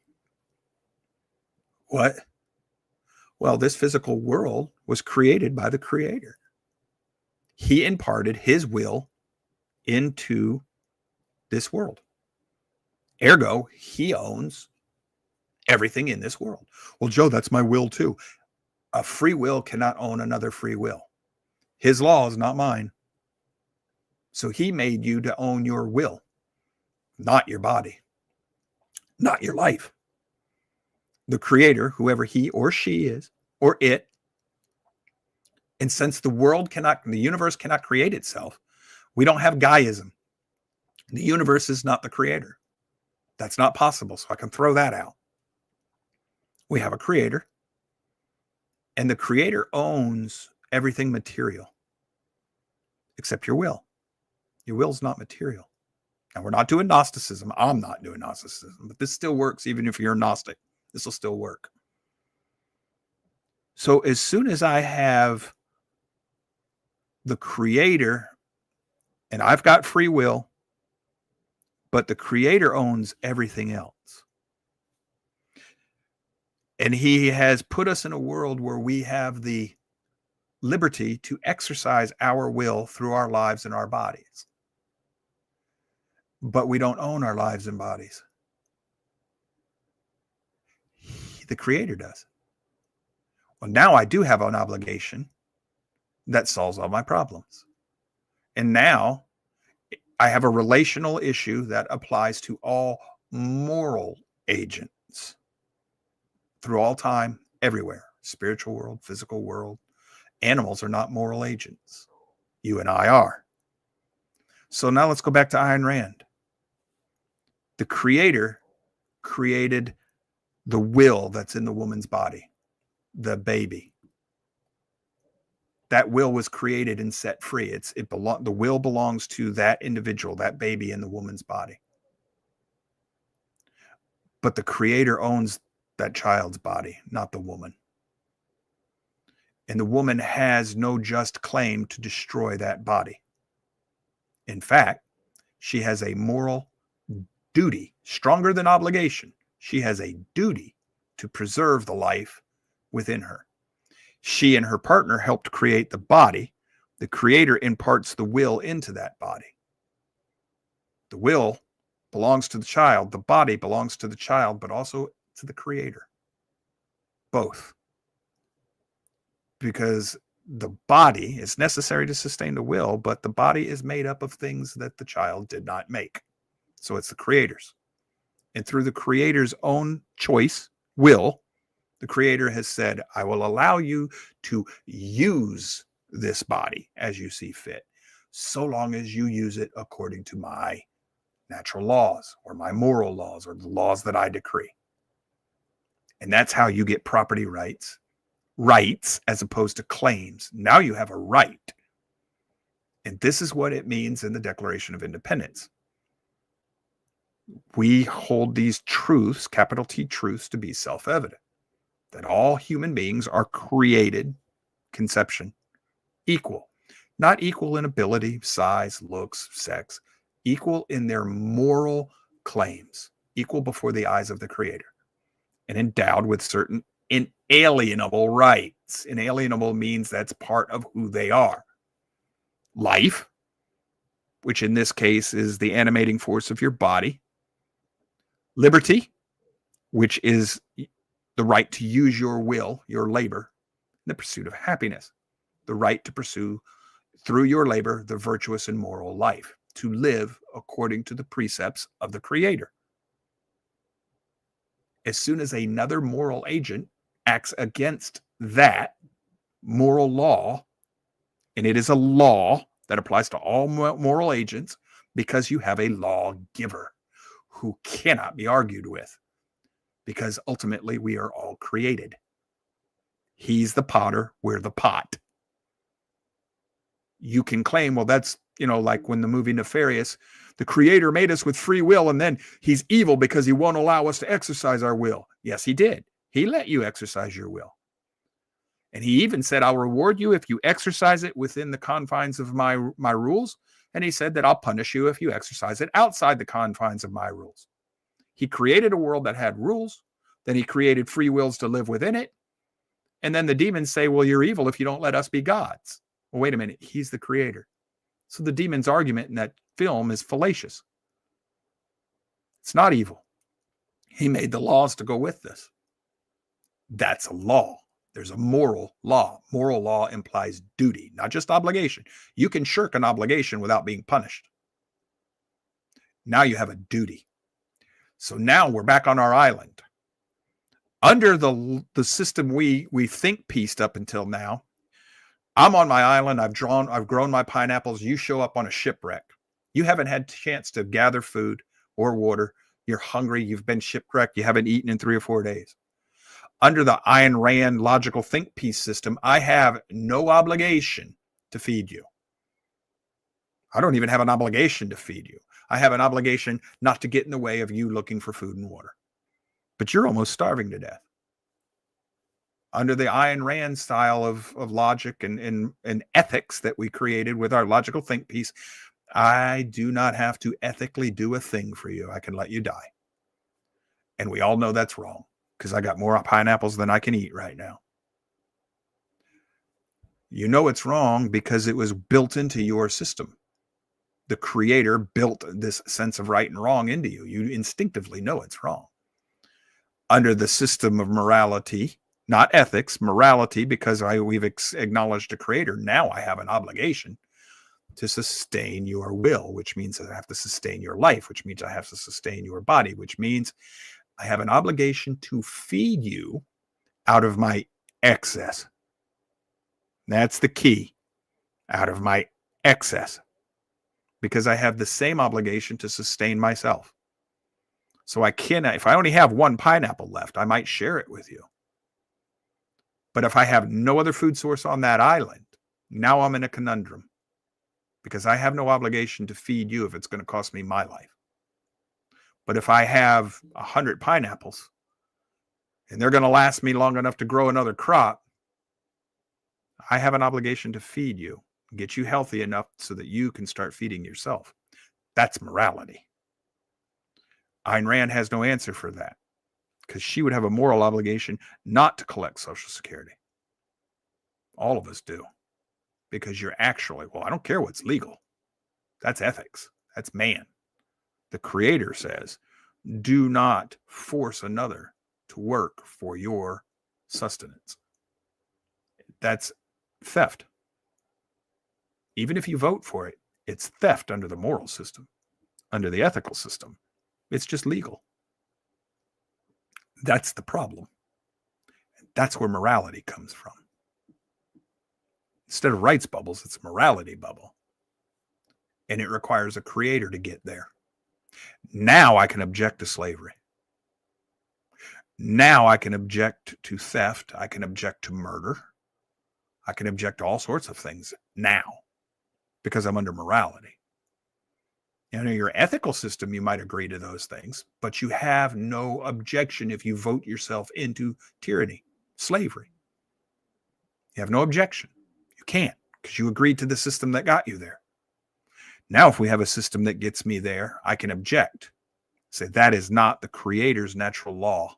[SPEAKER 2] What? Well, this physical world was created by the creator. He imparted his will into this world. Ergo, he owns everything in this world. Well, Joe, that's my will too. A free will cannot own another free will. His law is not mine. So he made you to own your will, not your body, not your life. The creator, whoever he or she is, or it. And since the universe cannot create itself, we don't have Gaiism. The universe is not the creator. That's not possible. So I can throw that out. We have a creator, and the creator owns everything material except your will. Your will is not material. Now, we're not doing Gnosticism. I'm not doing Gnosticism, but this still works even if you're a Gnostic. This will still work. So as soon as I have the creator, and I've got free will, but the creator owns everything else. And he has put us in a world where we have the liberty to exercise our will through our lives and our bodies. But we don't own our lives and bodies. The creator does. Well, now I do have an obligation that solves all my problems. And now I have a relational issue that applies to all moral agents through all time, everywhere. Spiritual world, physical world. Animals are not moral agents. You and I are. So now let's go back to Ayn Rand. The creator created the will that's in the woman's body, the baby. That will was created and set free. The will belongs to that individual, that baby in the woman's body. But the creator owns that child's body, not the woman. And the woman has no just claim to destroy that body. In fact, she has a moral duty, stronger than obligation. She has a duty to preserve the life within her. She and her partner helped create the body. The creator imparts the will into that body. The will belongs to the child. The body belongs to the child, but also to the creator. Both. Because the body is necessary to sustain the will, but the body is made up of things that the child did not make. So it's the creator's. And through the creator's own choice, will, the creator has said, I will allow you to use this body as you see fit. so long as you use it according to my natural laws or my moral laws or the laws that I decree. And that's how you get property rights as opposed to claims. Now you have a right. And this is what it means in the Declaration of Independence. We hold these truths, capital T truths, to be self-evident, that all human beings are created, conception, equal. Not equal in ability, size, looks, sex, equal in their moral claims, equal before the eyes of the Creator, and endowed with certain inalienable rights. Inalienable means that's part of who they are. Life, which in this case is the animating force of your body. Liberty, which is the right to use your will, your labor, in the pursuit of happiness. The right to pursue, through your labor, the virtuous and moral life, to live according to the precepts of the Creator. As soon as another moral agent acts against that moral law, and it is a law that applies to all moral agents because you have a lawgiver who cannot be argued with, because ultimately we are all created. He's the potter, we're the pot. You can claim, well, that's, like when the movie Nefarious, the Creator made us with free will, and then he's evil because he won't allow us to exercise our will. Yes, he did. He let you exercise your will. And he even said, I'll reward you if you exercise it within the confines of my rules. And he said that I'll punish you if you exercise it outside the confines of my rules. He created a world that had rules. Then he created free wills to live within it. And then the demons say, well, you're evil if you don't let us be gods. Well, wait a minute. He's the Creator. So the demon's argument in that film is fallacious. It's not evil. He made the laws to go with this. That's a law. There's a moral law. Moral law implies duty, not just obligation. You can shirk an obligation without being punished. Now you have a duty. So now we're back on our island. Under the system we think pieced up until now, I'm on my island. I've grown my pineapples. You show up on a shipwreck. You haven't had a chance to gather food or water. You're hungry. You've been shipwrecked. You haven't eaten in 3 or 4 days. Under the Ayn Rand logical think piece system, I have no obligation to feed you. I don't even have an obligation to feed you. I have an obligation not to get in the way of you looking for food and water. But you're almost starving to death. Under the Ayn Rand style of logic and ethics that we created with our logical think piece, I do not have to ethically do a thing for you. I can let you die. And we all know that's wrong, because I got more pineapples than I can eat right now. You know it's wrong because it was built into your system. The Creator built this sense of right and wrong into you. You instinctively know it's wrong. Under the system of morality, not ethics, morality, because we've acknowledged a Creator, now I have an obligation to sustain your will, which means that I have to sustain your life, which means I have to sustain your body, which means I have an obligation to feed you out of my excess. That's the key. Out of my excess. Because I have the same obligation to sustain myself. So I cannot, if I only have 1 pineapple left, I might share it with you. But if I have no other food source on that island, now I'm in a conundrum. Because I have no obligation to feed you if it's going to cost me my life. But if I have 100 pineapples and they're going to last me long enough to grow another crop, I have an obligation to feed you, get you healthy enough so that you can start feeding yourself. That's morality. Ayn Rand has no answer for that, because she would have a moral obligation not to collect Social Security. All of us do. Because you're actually, well, I don't care what's legal. That's ethics. That's man. The Creator says, do not force another to work for your sustenance. That's theft. Even if you vote for it, it's theft under the moral system. Under the ethical system, it's just legal. That's the problem. That's where morality comes from. Instead of rights bubbles, it's a morality bubble. and it requires a creator to get there. Now I can object to slavery. Now I can object to theft. I can object to murder. I can object to all sorts of things now because I'm under morality. In your ethical system, you might agree to those things, but you have no objection if you vote yourself into tyranny, slavery. You have no objection. You can't because you agreed to the system that got you there. Now, if we have a system that gets me there, I can object. Say that is not the creator's natural law.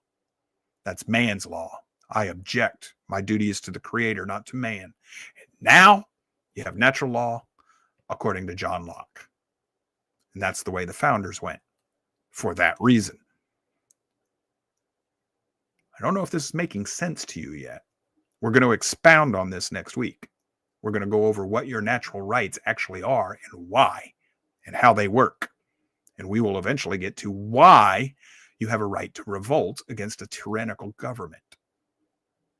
[SPEAKER 2] That's man's law. I object. My duty is to the creator, not to man. And now you have natural law according to John Locke. And that's the way the founders went for that reason. I don't know if this is making sense to you yet. We're going to expound on this next week. We're going to go over what your natural rights actually are and why and how they work. And we will eventually get to why you have a right to revolt against a tyrannical government.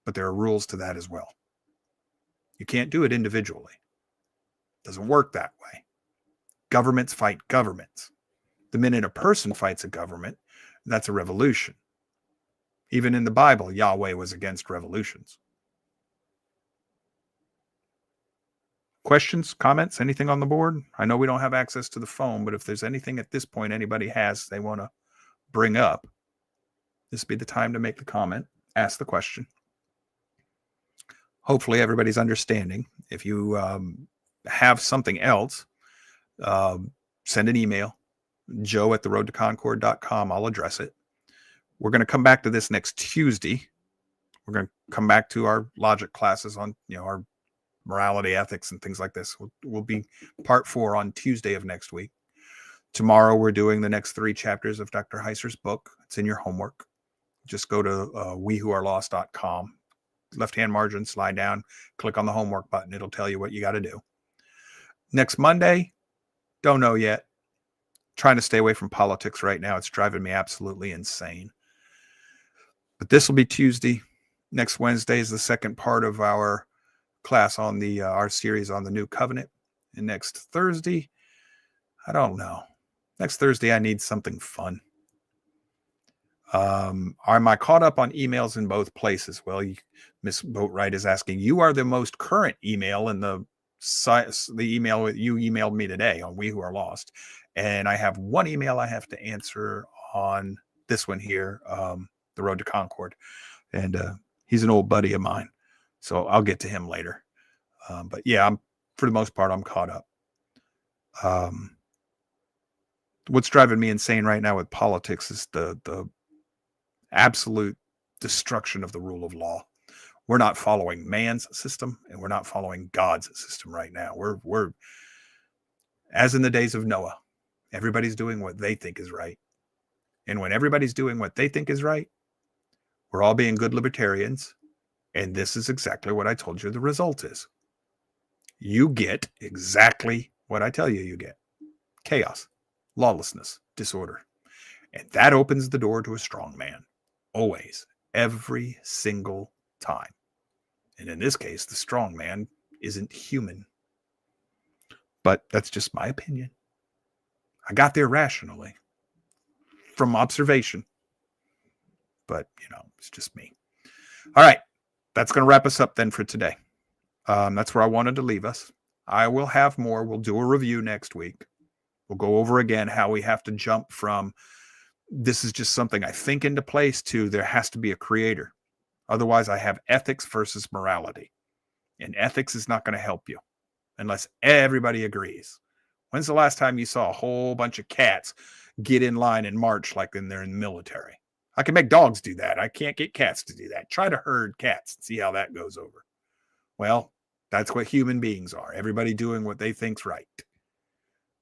[SPEAKER 2] But there are rules to that as well. You can't do it individually. It doesn't work that way. Governments fight governments. The minute a person fights a government, that's a revolution. Even in the Bible, Yahweh was against revolutions. Questions, comments, anything on the board? I know we don't have access to the phone, but if there's anything at this point anybody has they want to bring up, this would be the time to make the comment, ask the question. Hopefully everybody's understanding. If you have something else, send an email, joe@theroadtoconcord.com. I'll address it. We're going to come back to this next Tuesday. We're going to come back to our logic classes on, our morality, ethics, and things like this. We'll be part 4 on Tuesday of next week. Tomorrow, we're doing the next 3 chapters of Dr. Heiser's book. It's in your homework. Just go to wewhoarelost.com. Left-hand margin, slide down, click on the homework button. It'll tell you what you got to do. Next Monday, don't know yet. Trying to stay away from politics right now. It's driving me absolutely insane. But this will be Tuesday. Next Wednesday is the second part of our class on our series on the New Covenant. And next Thursday, I don't know. Next Thursday, I need something fun. Am I caught up on emails in both places? Well, Miss Boatwright is asking, you are the most current email in the email you emailed me today on We Who Are Lost. And I have one email I have to answer on this one here, The Road to Concord. And he's an old buddy of mine. So I'll get to him later. But yeah, for the most part, I'm caught up. What's driving me insane right now with politics is the absolute destruction of the rule of law. We're not following man's system, and we're not following God's system right now. We're as in the days of Noah. Everybody's doing what they think is right. And when everybody's doing what they think is right, we're all being good libertarians. And this is exactly what I told you the result is. You get exactly what I tell you you get. Chaos, lawlessness, disorder. And that opens the door to a strong man. Always. Every single time. And in this case, the strong man isn't human. But that's just my opinion. I got there rationally. From observation. But, it's just me. All right. That's going to wrap us up then for today. That's where I wanted to leave us. I will have more. We'll do a review next week. We'll go over again how we have to jump from this is just something I think into place to there has to be a creator. Otherwise, I have ethics versus morality. And ethics is not going to help you unless everybody agrees. When's the last time you saw a whole bunch of cats get in line and march like they're in the military? I can make dogs do that. I can't get cats to do that. Try to herd cats and see how that goes over. Well, that's what human beings are. Everybody doing what they think's right.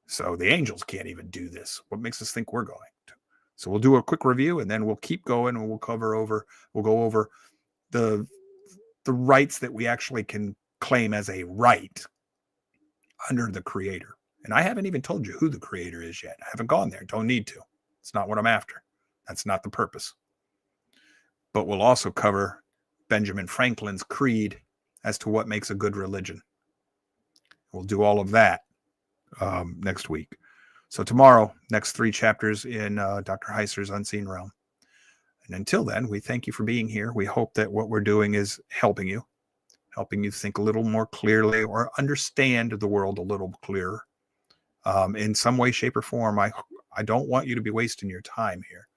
[SPEAKER 2] So the angels can't even do this. What makes us think we're going to? So we'll do a quick review and then we'll keep going and we'll go over the rights that we actually can claim as a right under the creator. And I haven't even told you who the creator is yet. I haven't gone there. Don't need to. It's not what I'm after. That's not the purpose. But we'll also cover Benjamin Franklin's creed as to what makes a good religion. We'll do all of that next week. So tomorrow, next 3 chapters in Dr. Heiser's Unseen Realm. And until then, we thank you for being here. We hope that what we're doing is helping you think a little more clearly or understand the world a little clearer. In some way, shape, or form, I don't want you to be wasting your time here.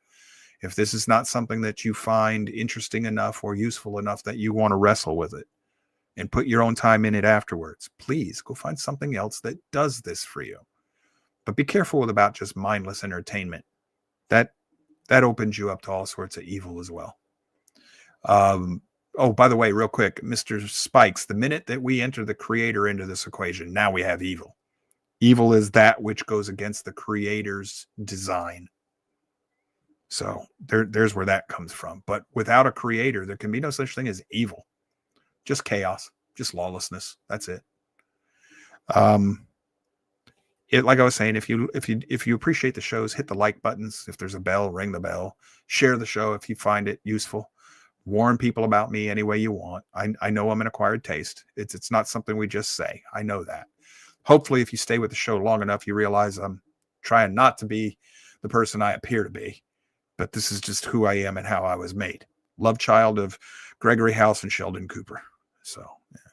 [SPEAKER 2] If this is not something that you find interesting enough or useful enough that you want to wrestle with it and put your own time in it afterwards, please go find something else that does this for you. But be careful about just mindless entertainment. That opens you up to all sorts of evil as well. Oh, by the way, real quick, Mr. Spikes, the minute that we enter the creator into this equation, now we have evil. Evil is that which goes against the creator's design. So there's where that comes from. But without a creator, there can be no such thing as evil. Just chaos, just lawlessness. That's it. Like I was saying, if you appreciate the shows, hit the like buttons. If there's a bell, ring the bell. Share the show if you find it useful. Warn people about me any way you want. I know I'm an acquired taste. It's not something we just say. I know that. Hopefully, if you stay with the show long enough, you realize I'm trying not to be the person I appear to be, but this is just who I am and how I was made. Love child of Gregory House and Sheldon Cooper. So, yeah.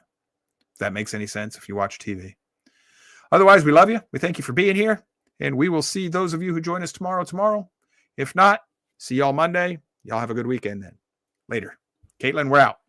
[SPEAKER 2] If that makes any sense, if you watch TV. Otherwise, we love you. We thank you for being here, and we will see those of you who join us tomorrow. If not, see y'all Monday. Y'all have a good weekend then. Later. Caitlin, we're out.